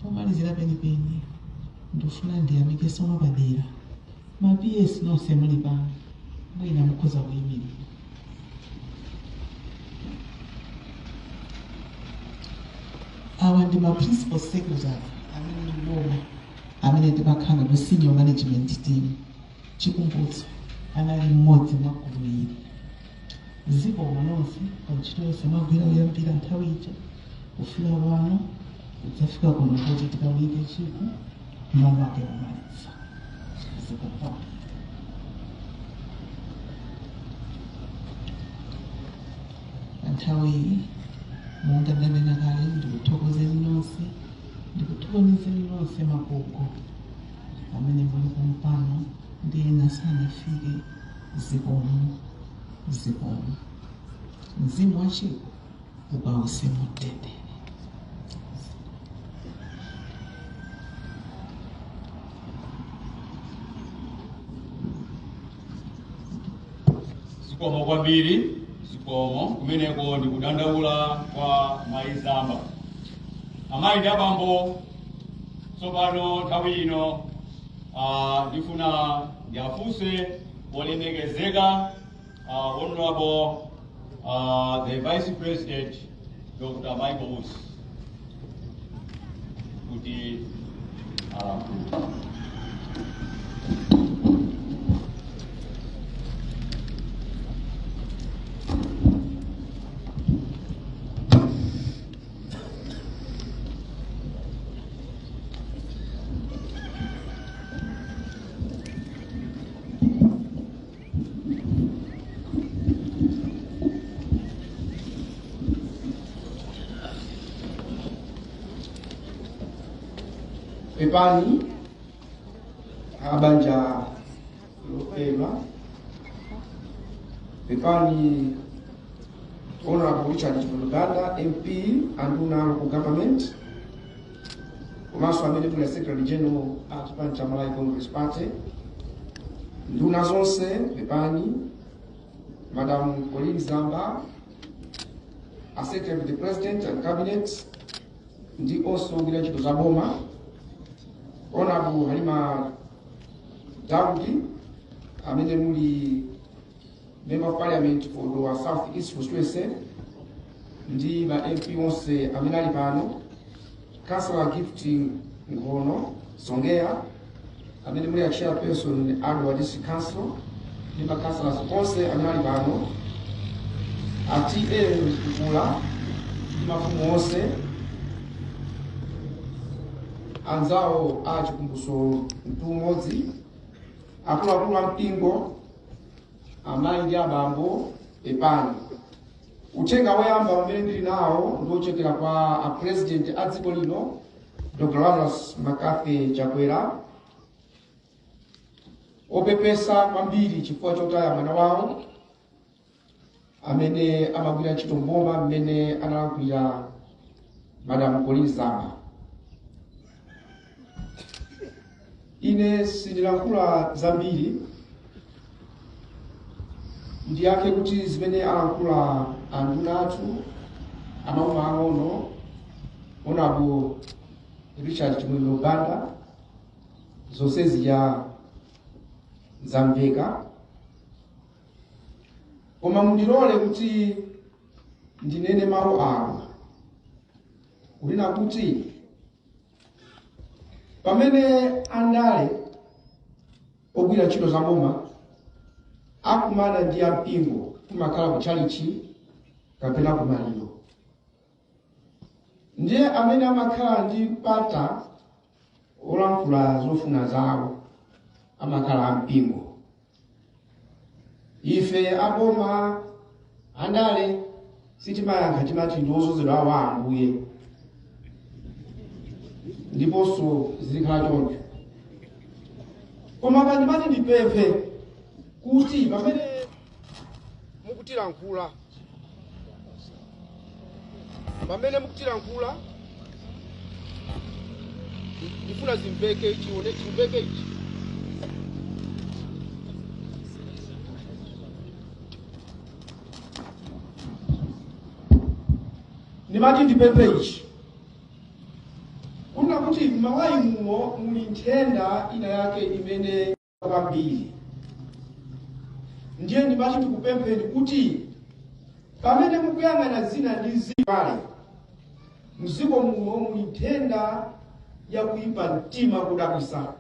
Speaker 9: Pomalizira penipeni ndifuna ndiyamikenso mwapadera ma PS nonse muli pano mwina mukhoza kuyimirira. Awa ndi ma Principal Secretary amene mboma amene timakhala ku Senior Management Team Chikumbutso anali mmodzi mwa gulu ili. Zikomo nonse pa ntchito yonse mwagwira kuyambira nthawi ija kufika pano kudzafika kuno kuti tikawike chiko mwamake kumaliza. Zikomo. Nthawi iyi monga ndanena kale ndikuthokozeni nonse, ndikuthokozeni nonse magogo amene muli kumpano ndi ena sanafike. Zikomo zikomo. Mzimu wa chiko ukawuse mutendere.
Speaker 3: Zikomo kwambiri. Zikomo kumeneko ndi kudandaula kwa maizamba amayi ndi abambo. Tsopano nthawi ino ndifuna ndiafunse olemekezeka Honorable the Vice President Dr. Michael Musi kuti
Speaker 10: Pepani abanja pepani Honorable Richard Chimuluganda, MP and Local Government, komanso amene kuli Secretary General at chipani cha Malawi Congress Party, nduna zonse pepani Madam Colleen Zamba, a Secretary of the President and Cabinet, ndi also ogwira ntchito za boma, Honorable Halima Daudi, amene muli Member of Parliament for the South East Constituency, ndi ma MP onse amene ali pano, Councillor Gift Ngono Songea, amene muli a chairperson Arua District Council, ndi ma councillors onse amene ali pano, TA Mkula, ndi mafumu onse, anzawo a chikumbutso mtumodzi, akuluakulu a mpingo, amayi ndi abambo pepani. Uthenga woyamba umene ndili nawo ndiochokera kwa a president a dziko lino Dr. Lazarus Makape Chakwera, opepesa kwambiri chifukwa chotaya mwana wawo amene amagwira ntchito mboma mmene analankhulira Madam Colleen Zamba. Ine sindilankhula zambiri, ndi yake kuti zimene alankhula anduna athu amauma ang'ono, Honorable Richard Chimuluganda, zonse zija zamveka, koma mundilole kuti ndinene mawu awa kunena kuti pamene andale ogwira ntchito za boma akumana ndi ampingo kumakhala kuchalichi kapena kumaliro, ndiye amene amakhala ndi mpata olankhula zofuna zawo amakhala ampingo. Ife aboma andale sitimayankha timati ndiwozozedwa awa Ambuye, ndiponso zikhala choncho. Koma pandimati ndipemphe kuti pamene mukutilankhula, ndifuna zimveke ichi. Ndimati ndipemphe ichi, kuna kuti Malawi muno muli nthenda ina yake imene kwambiri. Ndiye ndimati tikupempheni kuti pamene mukuyang'ana zina ndi zipale, mziko muno muli nthenda ya kuipa mtima kudabwisa,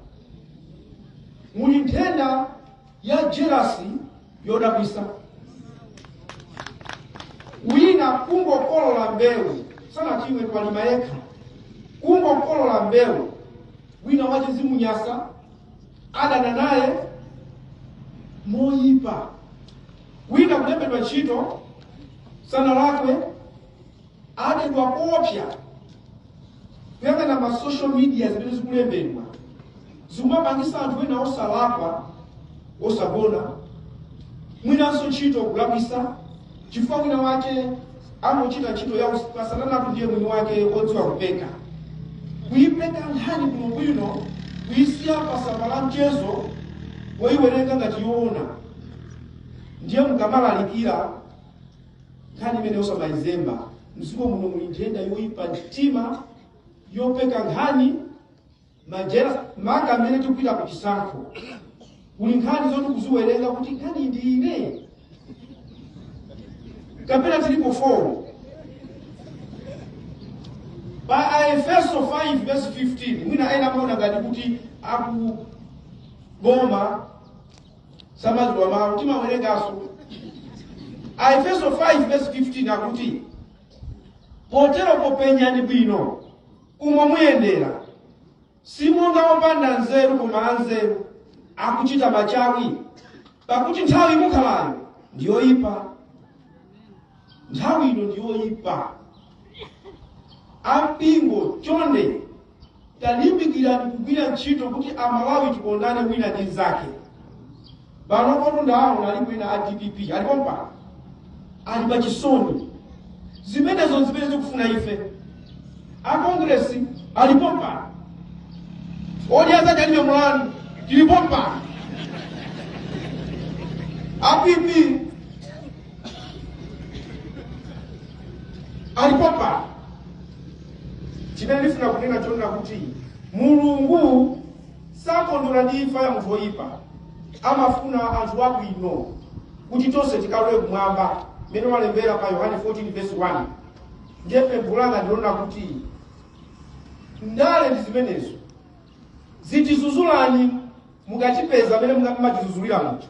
Speaker 10: muli nthenda ya jealousy yodabwisa. Wina kungokolola mbewu sana chimwe twalima yekha, kungokolola mbewu wina wache zimunyasa adana naye moyipa, wina kulembedwa ntchito sana lakwe adedwa kopya kuyang'ana ma social media zimene zikulembedwa zikumapangisa anthu ena osalakwa osagona, mwinanso ntchito kulabwisa chifukwa wina wake amuchita ntchito ya usipasananatu ndiye mwini wake odziwa kupeka. Kuipeka nkhani kuno bwino kuyisiya pasamba la mchezo woiwerenga ngati yoona, ndiye mukamalalikira nkhani imene osamayizemba. Mziko muno muli nthenda yoipa mtima yopeka nkhani majera manga amene tikupita ku chisankho. Kuli nkhani zoti kuziwerenga kuti nkhani ndi ine kapena tilipo 4 pa Efeso 5 verse 15 mwina ena maona ngati kuti aku goma samazwa mawu timawerengaso. Efeso 5 verse 15 akuti potero popenyani bwino umo muyendera, simonga opanda nzeru koma anzeru akuchita machawi, pakuti nthawi mukhalayo ndiyoyipa. Nthawi ino ndiyoyipa. Ampingo chonde talimbikira kugwira ntchito kuti Amalawi tikondane wina ndi nzake. bano kotundawo nali kwina a DPP alipo mpaka ali pachisoni zimenezo zimene zikufuna ife a Congress alipo mpaka odi azaja alibe mulani tilipo mpaka a PP alipo mpaka chimene ndifuna kunena chonena kuti Mulungu sakondwera ndi imfa ya munthu woyipa amafuna anthu abwino kuti tonse tikalowe kumwamba mmene walembera pa Yohane 14:1 ndiye pempho langa ndilona kuti ndale ndi zimenezo zitizuzulani mukachipeza mmene mumachizuzulira munthu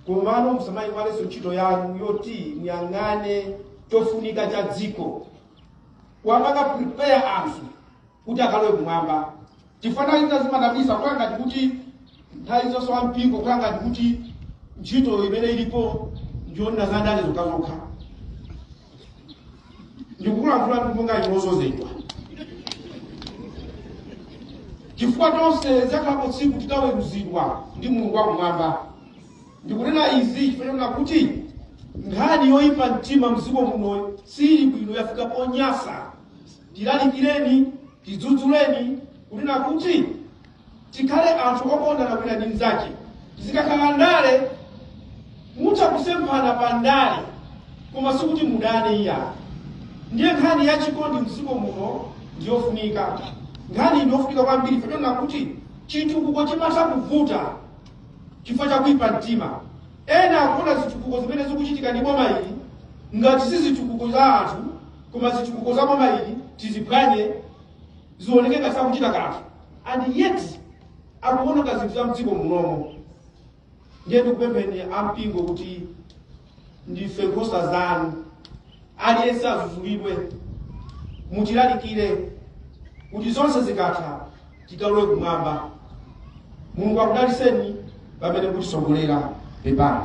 Speaker 10: komano musamayiwalenso ntchito yanu yoti muyang'ane chofunika cha dziko wapaka prepare anthu kuti akalowe kumwamba tifana izi zimadabisa kwa ngati kuti nthawi zonse wa mpingo kwa ngati kuti ntchito imene ilipo ndiona za ndale zokazokha ndikukulankhula ndikunga inozozedwa chifukwa tonse zakhalapo tsiku tikaweruzidwa ndi Mulungu wakumwamba ndikunena izi chifukwa kuti nkhani yoyipa mtima mdziko muno sili bwino yafika ponyasa tilalikireni tidzudzuleni kunena kuti tikhale anthu okondana kwina ndi mnzake zikakhala ndale mutha kusemphana pa ndale koma sikuti mudane iya ndiye nkhani ya chikondi mdziko muno ndiyofunika nkhani ndiyofunika kwambiri kunena kuti chitukuko chimatha kuvuta chifukwa cha kuyipa mtima ena akuona zitukuko zimene zikuchitika ndi boma ili ngati si zitukuko za anthu koma zitukuko za boma ili tiziphwanye zioneke ngati sakuchita kanthu and yet akuoneka zinthu za mdziko munomo ndiye ndikupempheni ampingo kuti ndife nkhosa zanu aliyense azuzulidwe mutilalikire kuti zonse zikatha tikalowe kumwamba Mulungu akudaliseni pamene mutisogolera pepani.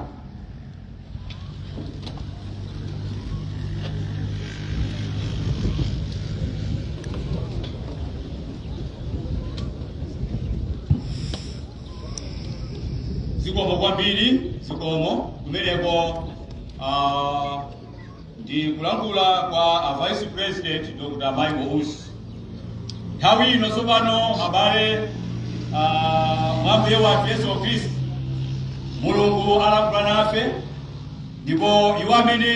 Speaker 3: Zikomo kwambiri zikomo kumeneko ndi kulankhula kwa Vice President Dr. Michael Usi. Nthawi ino tsopano abale Ambuye wathu Yesu Khristu Mulungu alankhula nafe ndipo iwo amene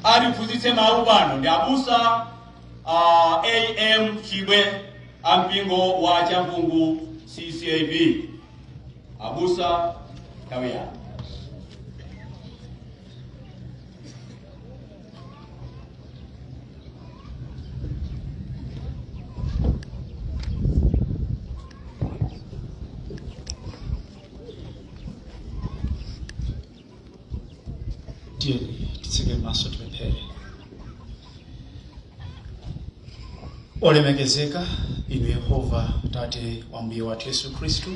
Speaker 3: atiphunzitse mawu pano ndi abusa AM Chibwe ampingo wa Chamvungu CCAB. Abusa Kawia.
Speaker 8: Titsike maso tipemphere. Olemekezeka inu Yehova Tate wa Mbuye wathu Yesu Khristu,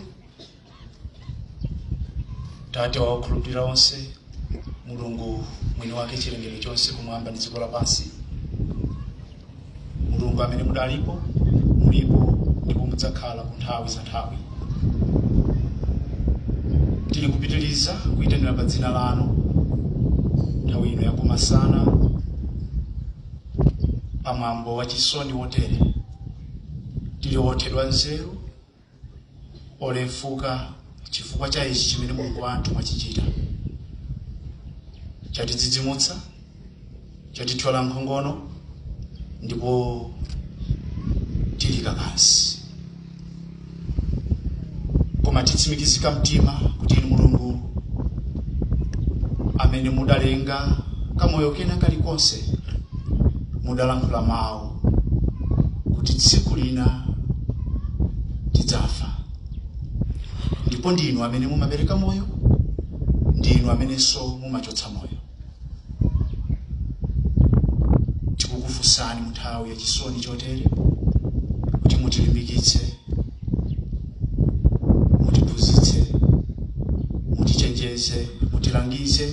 Speaker 8: Tate wa okhulupirira onse, Mulungu mwini wake chilengedwe chonse kumwamba ndi dziko lapansi. Mulungu amene mudalipo, mulipo ndipo mudzakhala ku nthawi za nthawi. Tili kupitiriza kuyitanira pa dzina lanu nthawi ino yakumasana pamwambo wa chisoni wotere. Tili othedwa nzeru olefuka chifukwa cha ichi chimene Mulungu wathu mwachichita. Chatidzidzimutsa, chatithyola nkhongono, ndipo tili kakasi. Koma titsimikizika mtima kuti inu Mulungu amene mudalenga kamoyo kena kalikonse, mudalankhula mawu kuti tsiku lina tidzafa. Ndipo ndinu amene mumapereka moyo, ndinu amenenso mumachotsa moyo. Tikukufunsani mu nthawi ya chisoni chotere kuti mutilimbikitse, mutiphunzitse, mutichenjeze, mutilangize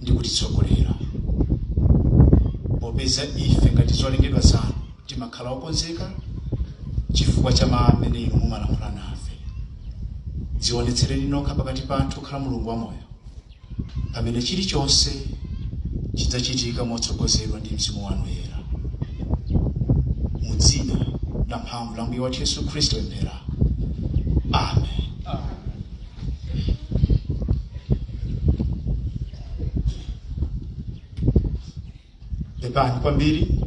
Speaker 8: ndi kutitsogolera. Popeza ife ngati zolengedwa zanu timakhala okonzeka chifukwa cha mawu amene inu mumalankhula nafe. dzionetsereni nokha pakati panthu kukhala Mulungu wamoyo, pamene chilichonse chidzachitika motsogozedwa ndi Mzimu wanu Woyera. Mu dzina la mphamvu la Mbuye wathu Yesu Khristu emphera. Amen. Pepani kwambiri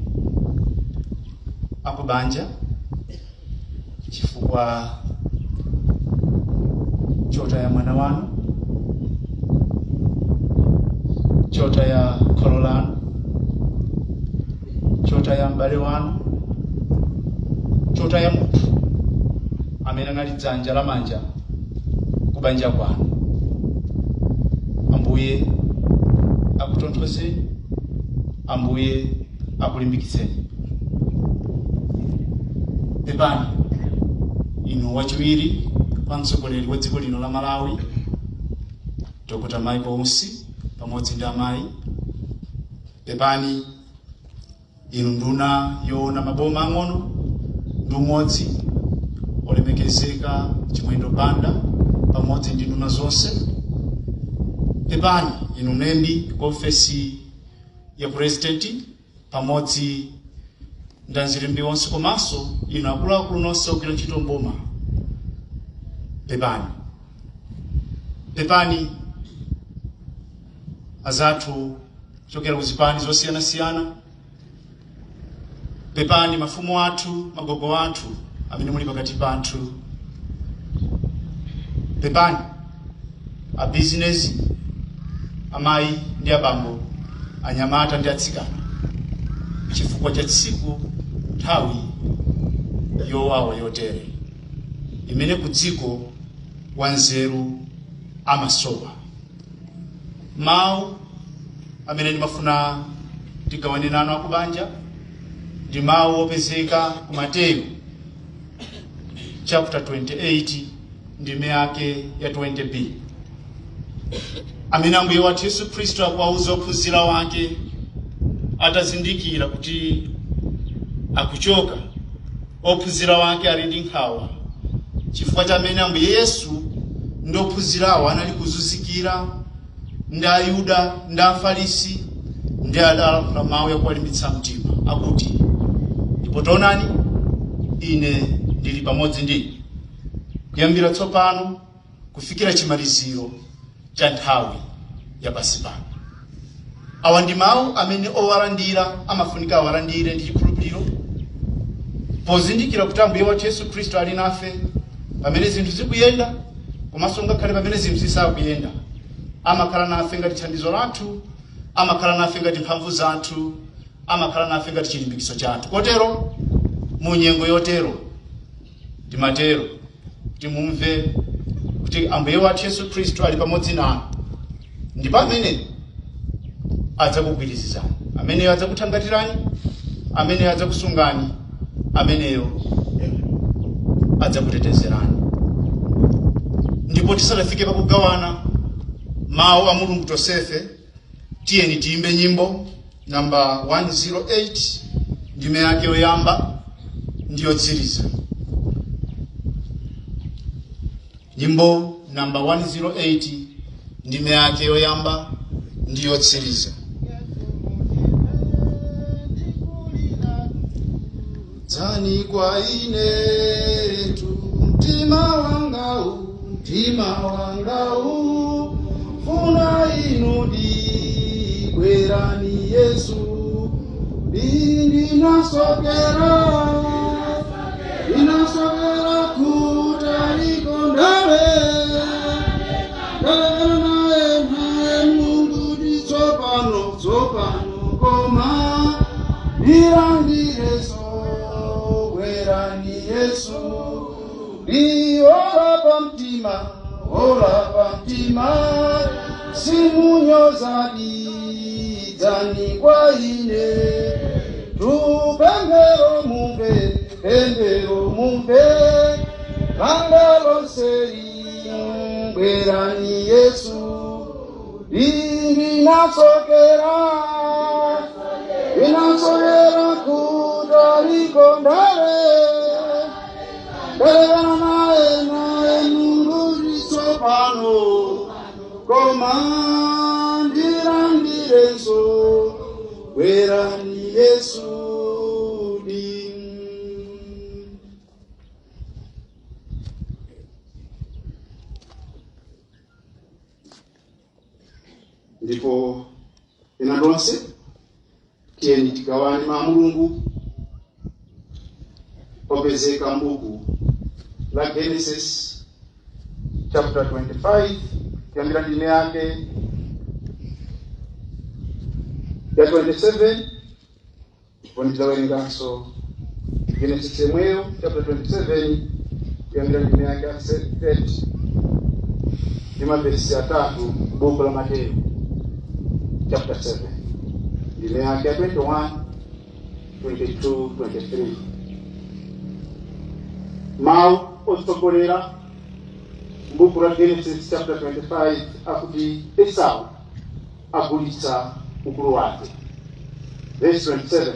Speaker 8: akubanja chifukwa chotaya mwana wanu, chotaya kholo lanu, chotaya m'bale wanu, chotaya munthu amene anali dzanja lamanja kubanja kwanu. Ambuye akutonthozeni, Ambuye akulimbikitseni. Pepani inu wachiwiri pa mtsogoleri wa dziko lino la Malawi, Dr. Michael Musi pamodzi ndi amayi. Pepani inu nduna yoona maboma ang'ono ndi umodzi olemekezeka Chimwendo Banda pamodzi ndi nduna zonse. Pepani inu mlembi ku ofesi ya president pamodzi ndi azilembi onse komanso inu akuluakulu nonse ogwira ntchito mboma. Pepani. Pepani azathu kuchokera ku zipani zosiyanasiyana. Pepani mafumu athu, magogo athu amene muli pakati panthu. Pepani a business, amayi ndi abambo, anyamata ndi atsikana, chifukwa cha tsiku nthawi yowawa yotere imene ku dziko wanzeru amasowa. Mawu amene ndimafuna tigawane nanu akubanja ndi mawu opezeka ku Mateyu chapter 28 ndime yake ya 20b, amene Ambuye wathu Yesu Khristu akuwauza ophunzira wake atazindikira kuti akuchoka. Ophunzira wake ali ndi nkhawa chifukwa cha amene Ambuye Yesu ndi ophunzirawo anali kuzunzikira ndi Ayuda ndi Afarisi ndi adalankhula mawu yakuwalimbitsa mtima akuti, ndipo taonani ine ndili pamodzi ndi kuyambira tsopano kufikira chimaliziro cha nthawi ya pansi pano. Awa ndi mawu amene owalandira amafunika awalandire ndi chikhulupiriro, pozindikira kuti Ambuye wathu Yesu Khristu ali nafe pamene zinthu zikuyenda, komanso ngakhale pamene zinthu zisakuyenda. Amakhala nafe ngati thandizo lathu, amakhala nafe ngati mphamvu zathu, amakhala nafe ngati chilimbikitso chathu. Kotero mu nyengo yotero timatero timumve kuti Ambuye wathu Yesu Khristu ali pamodzi nanu, ndipo amene adzakugwirizizani, ameneyo adzakuthangatirani, ameneyo adzakusungani, ameneyo adzakutetezerani. Ndipo tisanafike pakugawana mawu a Mulungu tonsefe, tiyeni tiyimbe nyimbo namba 108 ndime yake yoyamba ndi yotsiriza. Nyimbo namba 108 ndime yake yoyamba ndi yotsiriza. Dzani kwa ine tu mtima wangawu funa inudi bwerani Yesu inasokera kutariko ndale nae Mungu di tsopano koma irandireso bwerani Yesu ora pamtima simunyozani dzani kwa ine tupembero mumve kangalo seri bwerani Yesu inasokera kutariko ndale nae Mungu
Speaker 11: pano koma ndirandirenso werani Yesudi. Ndipo ena lonse tieni tikawane ma Mulungu opezeka mbuku la Genesis chapter 25 kiambira ndime yake ya 27 pondizawerenganso Genesis emweyo chapter 27 kiambira ndime yake ya 30 ndima verse ya 3 buku la Mateo chapter 7 ndime yake ya 21 22 23 mau osokolera buku la Genesis chapter 25 akuti Esau agulitsa ukulu wake. Verse 27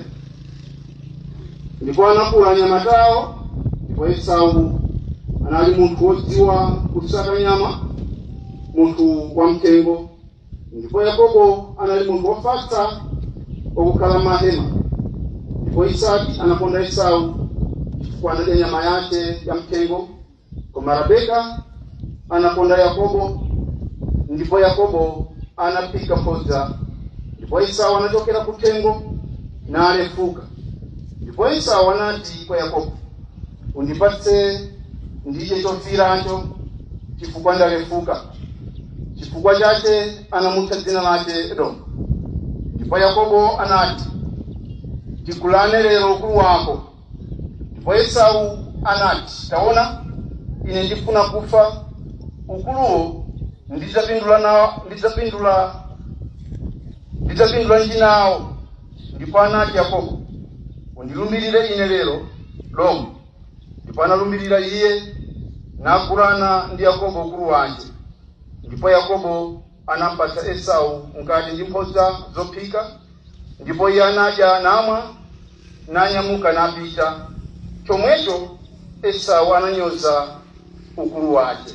Speaker 11: ndipo anakula nyama tawo, ndipo Esau anali munthu wodziwa kusaka nyama, munthu wa mtengo, ndipo Yakobo anali munthu wofatsa okukhala mahema. Ndipo Isaki anakonda Esau chifukwa anadya nyama yake ya mtengo, koma Rebeka anakonda Yakobo, ndipo Yakobo anapika podza. Ndipo Esau anachokera kutengo na alefuka. Ndipo Esau anati kwa Yakobo, undipatse ndije chofiracho chifukwa ndalefuka. Chifukwa chake anamutcha dzina lake Edomu. Ndipo Yakobo anati, tikulane lero ukulu wako. Ndipo Esau anati, taona, ine ndifuna kufa, ukuluwo ndizapindula njinawo. Ndipo anati Yakobo, undilumbirire ine lero lomwe. Ndipo analumbirira iye, nagulana ndi Yakobo ukulu wake. Ndipo Yakobo anampatsa Esau mkate ndi mphodza zophika, ndipo iye anadya namwa, nanyamuka napita. Chomwecho Esau ananyoza ukulu wake.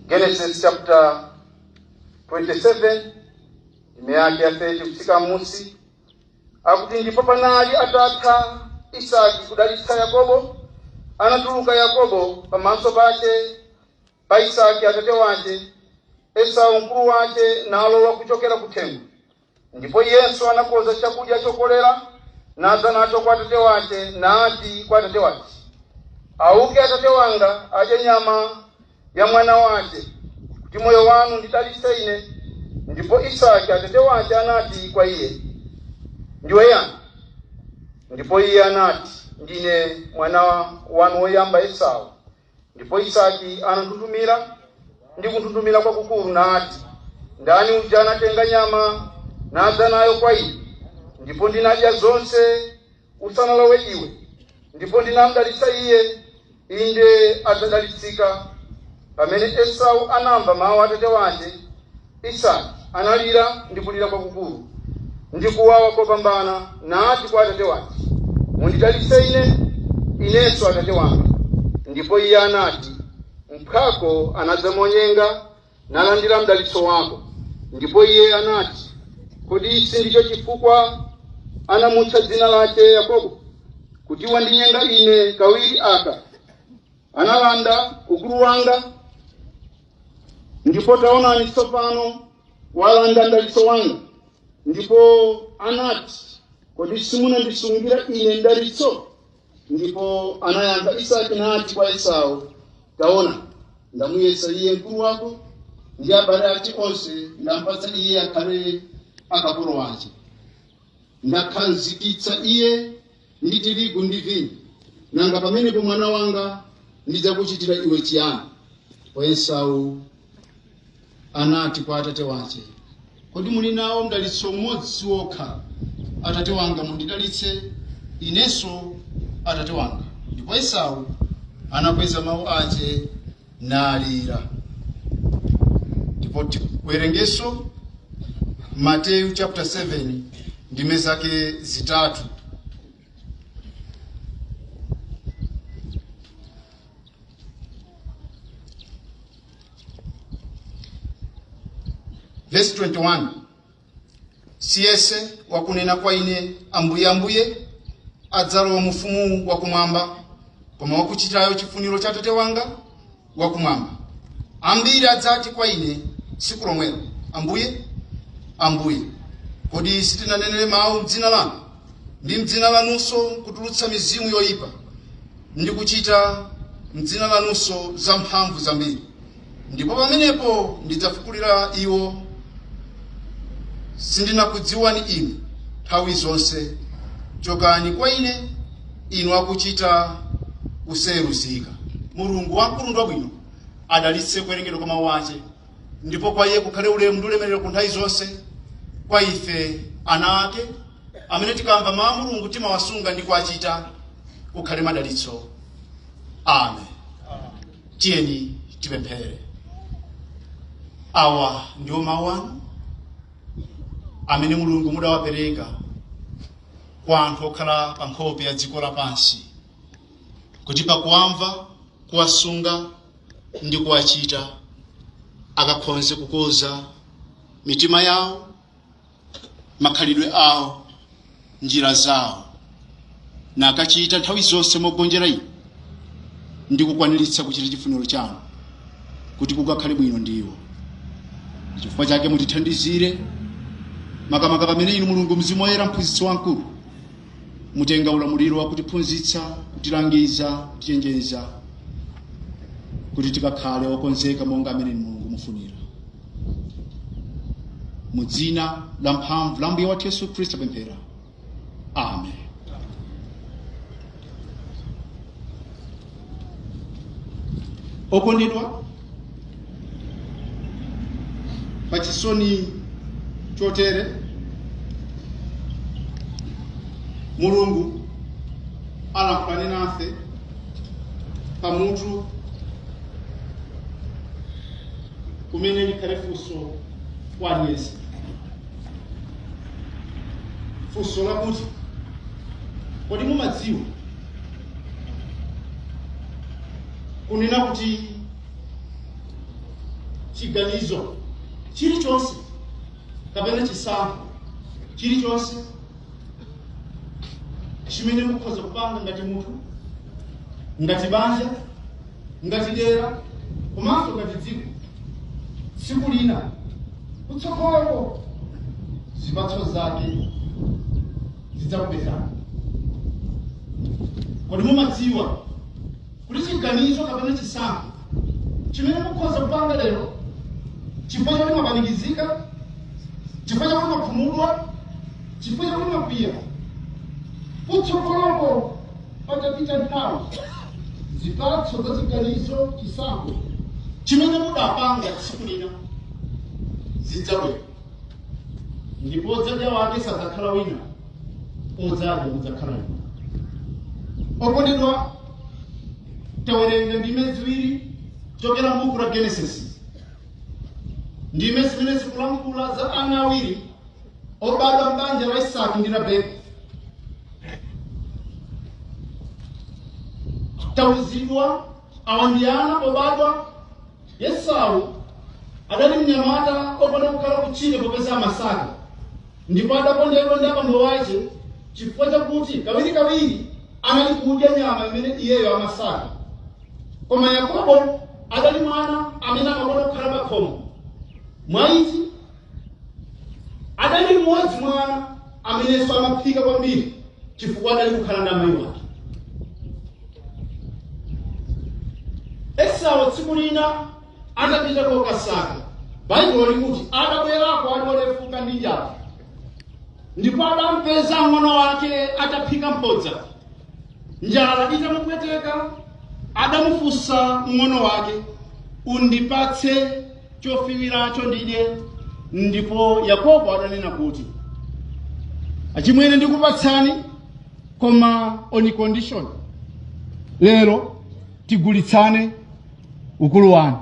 Speaker 11: Genesis chapter 27 ndime yake ya 30 kufika musi akuti ndipo panali atatha Isaki kudalitsa Yakobo, anatuluka Yakobo pamaso pake pa Isaki atate wake, Esau mkulu wake nalowa kuchokera kuthengo. Ndipo Yesu anakoza chakudya chokolera, nadza nacho kwa atate wake, nati kwa atate wake, auke atate wanga, adye nyama ya mwana wake, kuti moyo wanu ndidalitse ine. Ndipo Isaki atate wake anati kwa iye, ndiwe yani? Ndipo iye anati, ndine mwana wanu woyamba Esau. Ndipo Isaki anatutumira ndi kututumira kwa kukuru, nati, ndani uja anatenga nyama nadza nayo kwa iye? Ndipo ndinadya zonse usanalowe iwe. Ndipo ndinamdalitsa iye, inde adzadalitsika. Pamene Esau anamva mawu atate wake, Isaki analira ndi kulira kwa kukuru ndi kuwawa kopambana, nati kwa atate wake, mundidalitse ine, inenso atate wanga. Ndipo iye anati, mphako anadzamonyenga nalandira mdalitso wako. Ndipo iye anati, kodi isi ndicho chifukwa anamutcha dzina lake Yakobo, kuti wandinyenga ine kawiri aka? Analanda ukulu wanga, ndipo taonani tsopano walanda mdalitso wanga. Ndipo anati, kodi simunandisungira ine mdalitso? Ndipo anayankha Isaki nati kwa Esau, taona, ndamuyesa iye mkulu wako ndi abale ake onse, ndampatsa iye akhale akapolo wake. Ndakhazikitsa iye ndi tirigu ndi vinyo, nanga pamenepo mwana wanga ndidzakuchitira iwe chiyani? Kwa Esau anati kwa atate wake, kodi muli nawo mdalitso mmodzi wokha? Atate wanga mundidalitse inenso atate wanga. Ndipo Esau anakweza mawu ake nalira. Ndipo werengeso Matthew chapter 7 ndime zake zitatu. verse 21. Siyese wakunena kwa ine ambuye ambuye adzalowa mufumu wakumwamba, koma wakuchitayo chifuniro cha Tate wanga wakumwamba. Ambiri adzati kwa ine tsiku lomwelo, ambuye ambuye, kodi sitinanenere mawu m'dzina lanu, ndi m'dzina lanunso kutulutsa mizimu yoyipa, ndi kuchita m'dzina lanunso zamphamvu zambiri? Ndipo pamenepo ndidzafukulira iwo, sindinakudziwani inu nthawi zonse, chokani kwa ine inu akuchita kuseruzika. Mulungu wamkulu wabwino adalitse kuwerengedwa kwa mawu ake, ndipo kwa iye kukhale ulemu ndi ulemerero ku nthawi zonse. Kwa ife ana ake amene tikamva mawu Mulungu timawasunga ndi kuachita, kukhale madalitso. Amen. Tiyeni tipemphere. Awa ndiwo mawu anu amene Mulungu mudawapereka kwa anthu okhala pa nkhope ya dziko lapansi, kuti pakuwamva, kuwasunga ndi kuwachita akakhonze kukoza mitima yawo, makhalidwe awo, njira zawo, na akachita nthawi zonse mogonjera inu ndi kukwaniritsa kuchita chifuniro chanu, kuti kukakhale bwino ndiwo. Chifukwa chake mutithandizire, makamaka pamene inu Mulungu Mzimu Woyera mphunzitsi wamkulu mutenga ulamuliro wa kutiphunzitsa, kutilangiza, kutichenjeza, kuti tikakhale okonzeka monga amene Mulungu mufunira. Mu dzina la mphamvu la Ambuye wathu Yesu Khristu pemphera. Amen. Okondedwa, pachisoni chotere Mulungu anafanana nafe pamutu kumene likhale funso kwa aliyense. Funso lakuti, kodi mumadziwa kunena kuti chiganizo chilichonse kapena chisankho chilichonse chimene mukhoza kupanga ngati munthu, ngati banja, ngati dera, komanso ngati dziko, tsiku lina kutsogolo zipatso zake zidzakupezani? Kodi mumadziwa kuti chiganizo kapena chisankho chimene mukhoza kupanga lero, chifukwa chakuti mapanikizika, chifukwa chakuti maphumudwa, chifukwa chakuti mapira, kutsogoloko patapita nthawi zipatso za chiganizo chisankho chimene mudapanga tsiku lina zidzabwera, ndipo odzadya wake sadzakhala wina, odzadya mudzakhala wina. Okondedwa, tawerenga ndime ziwiri chokera m'buku la Genesis. Ndime zimene zikulankhula za ana awiri obadwa m'banja la Isaki ndi Rebeka. Tauzidwa awa ndi ana obadwa. Esau adali mnyamata opanda kukhala kutchire popeza amasaka, ndipo adapondedwa ndi abambo ake chifukwa chakuti kawirikawiri anali kudya nyama imene iyeyo amasaka. Koma Yakobo adali mwana amene amakonda kukhala pa khomo. Mwaiti adali mmodzi mwana amenenso amaphika kwambiri chifukwa adali kukhala ndi amayi wake. Esau tsiku lina atapita kokasaka, Baibulo likuti adabwerako ali olefuka ndi njala, ndipo adampeza mng'ono wake ataphika mpodza. Njala itamupweteka, adamufunsa mng'ono wake, undipatse chofiwiracho ndidye. Ndipo Yakobo adanena kuti, achimwene ndikupatsani, koma on condition, lero tigulitsane ukulu wanu.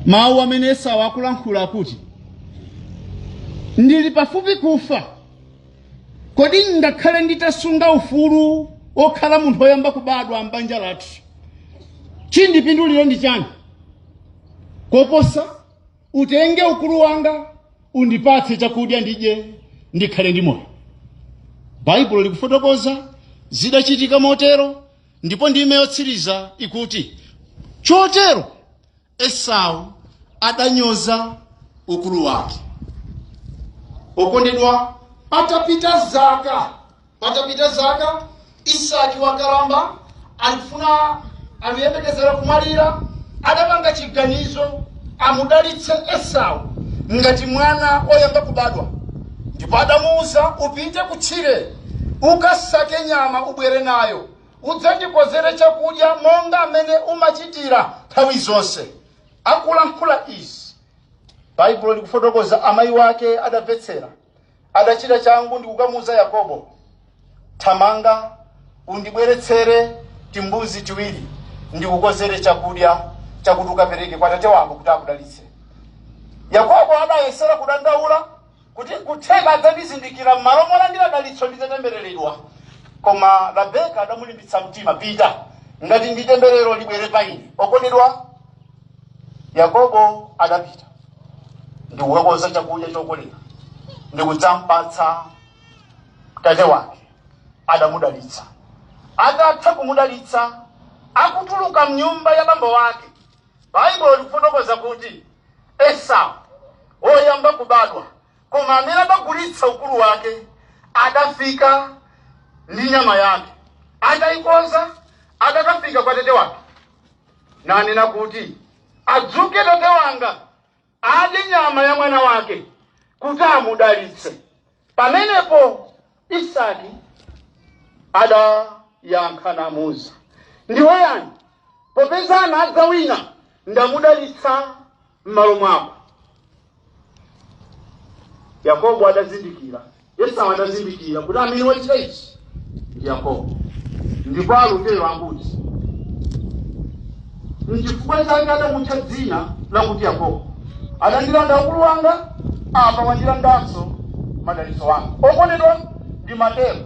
Speaker 11: Mawu amene Esau akulankhula kuti, ndili pafupi kufa, kodi ngakhale nditasunga ufulu okhala munthu oyamba kubadwa m'banja lathu, chindipinduliro ndi chani? Koposa
Speaker 12: utenge ukulu wanga undipatse chakudya ndidye ndikhale ndi moyo. Baibulo likufotokoza zidachitika motero, ndipo ndime yotsiriza ikuti chotero Esau adanyoza ukulu wake. Okondedwa, patapita zaka Isaki wakalamba alifuna aliyembekezera kumalira, adapanga chiganizo amudalitse Esau ngati mwana oyamba kubadwa. Ndipo adamuuza upite kutchire ukasake nyama ubwere nayo udzandikozere chakudya monga amene umachitira nthawi zonse. Akulankhula izi, Baibulo likufotokoza amayi wake adamvetsera, adachita changu ndi kukamuza Yakobo, thamanga undibweretsere timbuzi tiwiri ndikukozere chakudya chakuti ukapereke kwa tate wako kuti akudalitse. Yakobo adayesera kudandaula kuti kutheka adzandizindikira m'malo molandira dalitso ndizatembereredwa. Koma Rebeka adamulimbitsa mtima, pita ngati ndi temberero libwere pa ine. Okondedwa, Yakobo adapita ndi kukakoza chakudya chokolera ndi kudzampatsa tate wake. Adamudalitsa. Adatha kumudalitsa, akutuluka mnyumba ya bambo wake, Baibulo likufotokoza kuti Esau oyamba kubadwa koma amene adagulitsa ukulu wake adafika ndi nyama yake, adayikoza, adakafika kwa tate wake nanena kuti adzuke tate wanga adye nyama ya mwana wake kuti amudalitse. Pamenepo Isaki adayankha namuza, ndiwe yani popeza anadza wina ndamudalitsa m'malo mwako. Yakobo adazindikira, Esau adazindikira kuti amene wachita ichi ndi Yakobo. Ndipo alutero ambuti n'chifukwa chake adamutcha dzina lakuti Yakobo. Adandilanda ukulu wanga, apa wandilandanso madalitso wanga. Okondedwa, ndi matero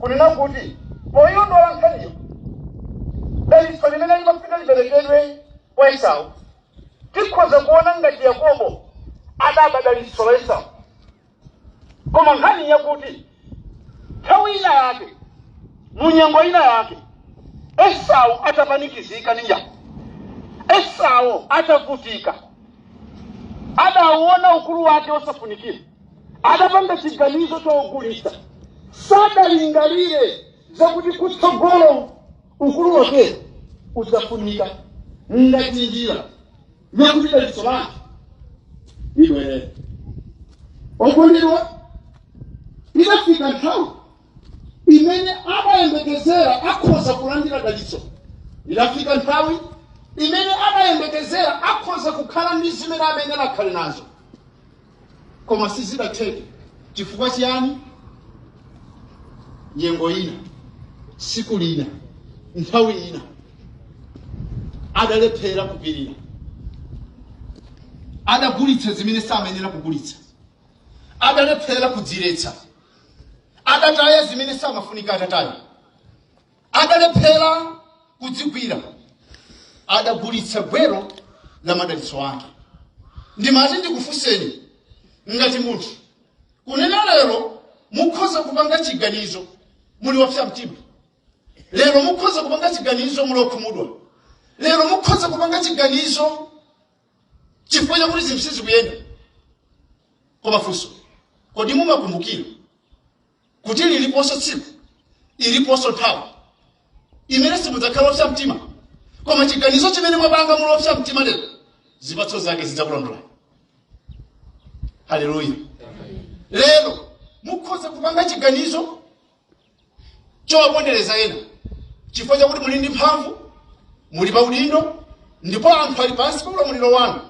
Speaker 12: kunena kuti poyondola nkhaniyo dalitso limene limafika liperekedwe kwa Esau, tikhoza kuona ngati Yakobo adaba dalitso la Esau. Koma nkhani yakuti nthawi ina yake, munyengo ina yake, Esau atapanikizika ndi njala, Esau atavutika, adauona ukulu wake osafunikira, adapanga chiganizo chogulitsa. Sadalingalire zakuti kutsogolo ukulu wake usafunika ngati njira yakuti dalitso lake libwerere. Okondedwa, idafika nthawi imene amayembekezera akhoza kulandira dalitso. Idafika nthawi imene amayembekezera akhoza kukhala ndi zimene amene akhale nazo. Koma sizidatheke. Chifukwa chiyani? Nyengo ina, siku lina, nthawi ina, adalephera kupirira. Adagulitsa zimene samenera kugulitsa. Adalephera kudziretsa. Adataya zimene samafunika atataya. Adalephera kudzigwira. Adagulitsa gwero la madalitso ake. Ndimati ndikufunseni ngati munthu kunena lero mukhoza kupanga chiganizo muli wapsa mtima. Lero mukhoza kupanga chiganizo muli okhumudwa. Lero mukhoza kupanga chiganizo chifukwa chakuti zinthu sizikuyenda. Koma funso, kodi mumakumbukira kuti liliponso tsiku, iliponso nthawi imene simudzakhala wapsa mtima? Koma chiganizo chimene mwapanga muli wapsa mtima lero, zipatso zake zidzakulondola. Haleluya. Lero mukhoza kupanga chiganizo chowapondereza ena chifukwa chakuti muli ndi mphamvu, muli pa udindo, ndipo anthu ali pansi pa ulamuliro wanu.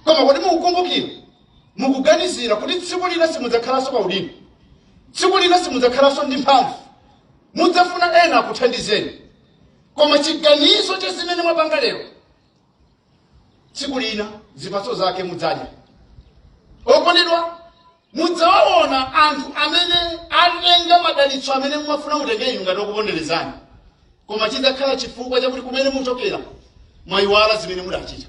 Speaker 12: Koma kodi mukukumbukira, mukuganizira kuti tsiku lina simudzakhalanso pa udindo, tsiku lina simudzakhalanso ndi mphamvu, mudzafuna ena akuthandizeni. Koma chiganizo cha zimene mwapanga lero, tsiku lina zipatso zake mudzadya. Okondedwa, mudzawaona anthu amene atenga madalitso amene mumafuna mutenge inu ngati okuponderezani. Koma chidzakhala chifukwa chakuti kumene muchokera mwayiwala zimene mudachita.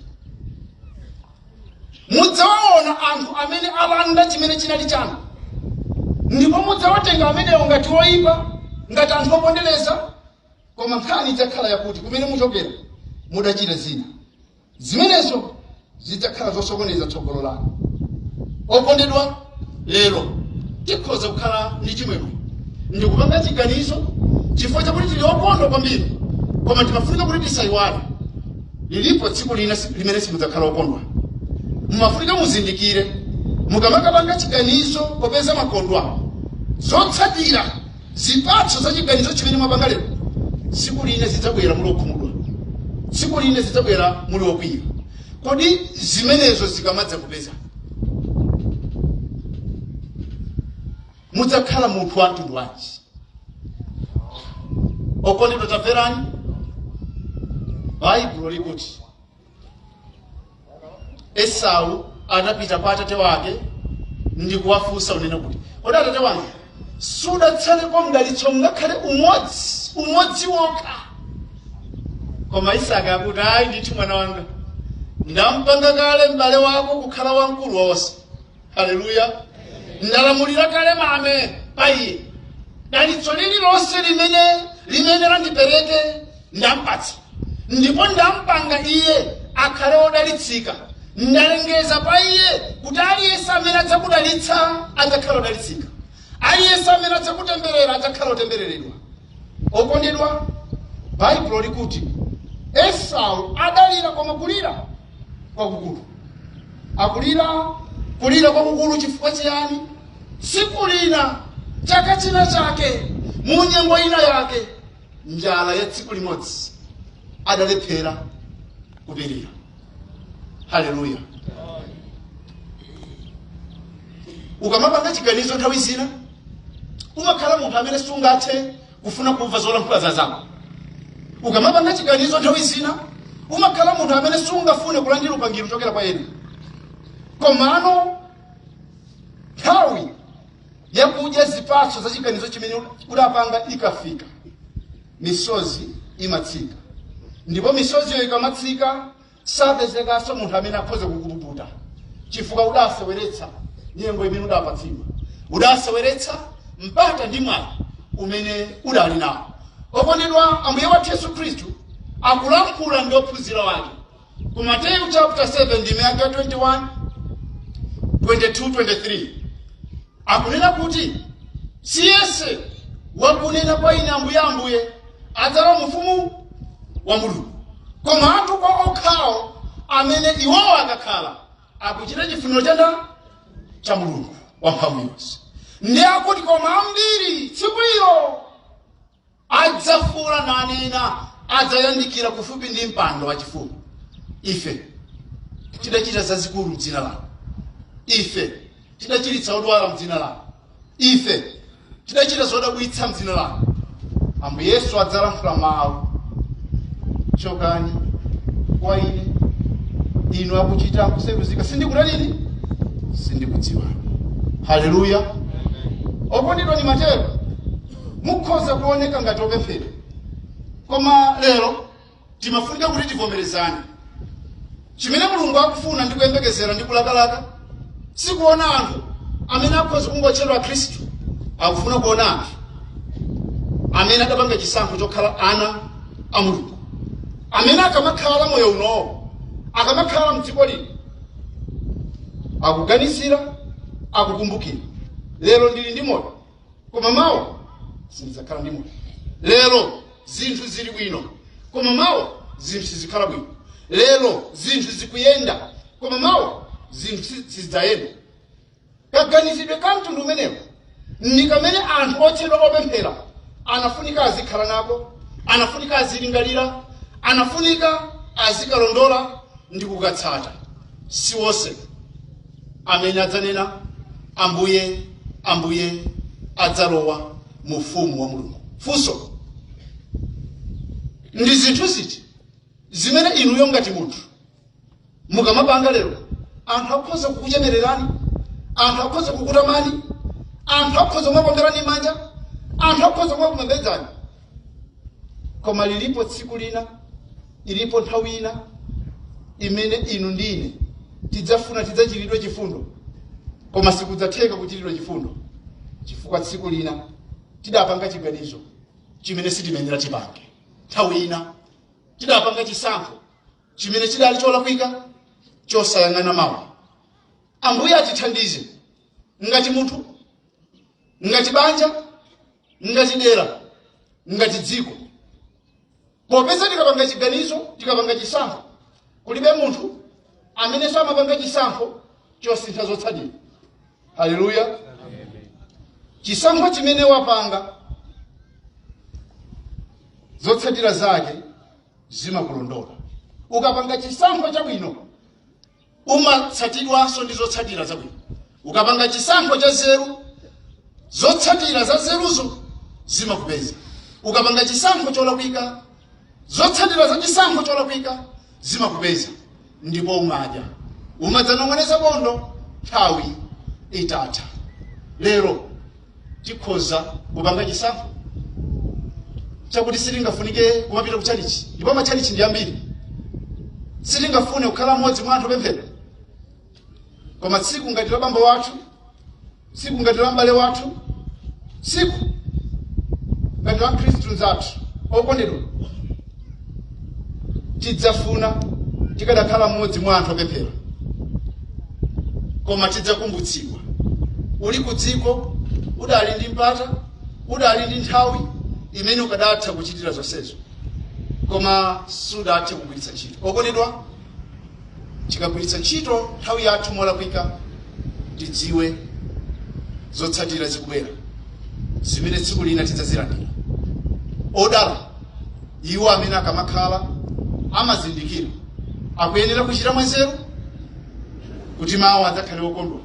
Speaker 12: mudzawaona anthu amene alanda chimene chinali chanu, ndipo mudzawatenga amenewo ngati oyipa, ngati anthu opondereza, koma nkhani idzakhala yakuti kumene muchokera mudachita zina zimenezo zidzakhala zosokoneza tsogolo lanu. Okondedwa, lero tikhoza kukhala ndi chimwemwe ndikupanga chiganizo chifukwa chakuti tili okondwa kwambiri, koma timafunika kuti tisayiwale lilipo tsiku lina limene simudzakhala okondwa. Mumafunika muzindikire mukamakapanga chiganizo popeza makondwa, zotsatira zipatso za chiganizo chimene mwapanga lero tsiku lina zidzabwera muli okhumudwa, tsiku lina zidzabwera muli okwiya. Kodi zimenezo zikamadza kupeza mudzakhala munthu wa mtundu wanji? Okondedwa, tamverani. Baibulo likuti Esau anapita kwa atate wake ndi kuwafunsa unene kuti, kodi atate wanga sudatsaleko mdalitso ngakhale umodzi wokha? Koma Isaka akuti, ayi ndithu mwana wanga, ndampanga kale m'bale wako kukhala wamkulu wonse. Haleluya. Ndalamulira kale mame pa iye, dalitso lililonse limene landipereke ndampatsa, ndipo ndampanga iye akhale odalitsika. Ndalengeza pa iye kuti aliyense amene adzakudalitsa adzakhala odalitsika, aliyense amene adzakutemberera adzakhala otembereredwa. Okondedwa, Baibulo likuti Esau adalira koma kulira kwakukulu. Kulira kwakukulu chifukwa chiyani? Tsiku lina, chaka china chake, mu nyengo ina yake, njala ya tsiku limodzi adalephera kupirira. Haleluya. Ukamapanga chiganizo nthawi zina umakhala munthu amene sungathe kufuna kumva zolankhula za zako. Ukamapanga chiganizo nthawi zina umakhala munthu amene sungafune kulandira upangiro kuchokera kwa ena. Komano nthawi yakudya zipatso za chiganizo chimene udapanga ikafika, misozi imatsika, ndipo misoziyo ikamatsika sapezekanso munthu amene akhoza kukupuputa, chifukwa udaseweretsa nyengo imene udapatsidwa, udaseweretsa mpata ndi mwayi umene udali nawo. Okondedwa, Ambuye wathu Yesu Khristu akulankhula ndi ophunzira wake ku Mateyu chapter 7 ndi vesi 21, 22, 23. Akunena kuti siyese wakunena kwa ine Ambuye adzalowa mufumu wa Mulungu, koma anthu okhawo amene iwowo akakhala akuchita chifuniro cha Mulungu wamphamvu yonse. Ndi akuti koma ambiri tsiku ilo adzafuwula nanena, adzayandikira kufupi ndi mpando wachifumu, ife tidachita zazikulu m'dzina lako, ife tidachiritsa odwala m'dzina lako, ife tidachita zodabwitsa m'dzina lako. Ambuye Yesu adzalankhula mawu, chokani kwa ine inu akuchita kusefuzika sindikudanini sindikudziwani. Haleluya. Okondedwa, ni matero mukhoza kuoneka ngati opemphera, koma lero timafunika kuti tivomerezane. Chimene Mulungu akufuna ndi kuyembekezera ndi kulakalaka sikuona anthu amene akhoza kungotchedwa Khristu. Akufuna kuona anthu amene adapanga chisankho chokhala ana a Mulungu, amene akamakhala moyo unowo, akamakhala mdziko lino, akuganizira, akukumbukira, lero ndili ndi moyo koma mawa sindidzakhala ndi moyo. Lero zinthu zili bwino koma mawa zinthu sizikhala bwino. Lero zinthu zikuyenda koma mawa zinthu sizidzayenda. Kaganizidwe ka mtundu umenewo ndi kamene anthu otchedwa opemphera anafunika azikhala nako, anafunika azilingalira, anafunika azikalondola ndi kukatsata. Si wonse amene adzanena Ambuye Ambuye adzalowa mu ufumu wa Mulungu. Funso, ndi zinthu ziti zimene inuyo ngati munthu mukamapanga lero anthu akhoza kukuchemererani, anthu akhoza kukutamani, anthu akhoza kumakomberani manja, anthu akhoza kumakumembedzani, koma lilipo tsiku lina, ilipo nthawi ina imene inu ndine tidzafuna tidzachiridwe chifundo, koma sikudzatheka kuchiridwa chifundo chifukwa tsiku lina tidapanga chiganizo chimene sitimenera tipange. Nthawi ina tidapanga chisankho chimene chidali cholakwika, chosayang'ana mawu. Ambuye atithandize ngati munthu, ngati banja, ngati dera, ngati dziko. Popeza tikapanga chiganizo, tikapanga chisankho, kulibe munthu amene samapanga chisankho chosintha zotsatira. Haleluya. Chisankho chimene wapanga, zotsatira zake zimakulondola. Ukapanga chisankho chabwino, umatsatidwanso ndi zotsatira zabwino. Ukapanga chisankho cha nzeru, zotsatira za nzeruzo zimakupeza. Ukapanga chisankho cholakwika, zotsatira za chisankho cholakwika zimakupeza. Ndipo umadzanong'oneza bondo nthawi itatha. Lero tikhoza kupanga chisankho chakuti sitingafunike kumapita ku chalichi, ndipo machalichi ndi ambiri. Sitingafune kukhala mmodzi mwa anthu opemphera, koma tsiku ngati la bambo wathu, tsiku ngati la m'bale wathu, tsiku ngati la Khristu zathu okondedwa, tidzafuna tikadakhala mmodzi mwa anthu opemphera. Koma tidzakumbutsidwa, uli ku dziko udali ndi mpata, udali ndi nthawi imene ukadatha kuchitira zonsezo, koma sudathe kugwiritsa ntchito. Okondedwa, tikagwiritsa ntchito nthawi yathu molakwika, tidziwe zotsatira zikubwera zimene tsiku lina tidzazilandira. Odala iwo amene akamakhala amazindikira akuyenera kuchita mwanzeru kuti mawu adzakhale okondwa.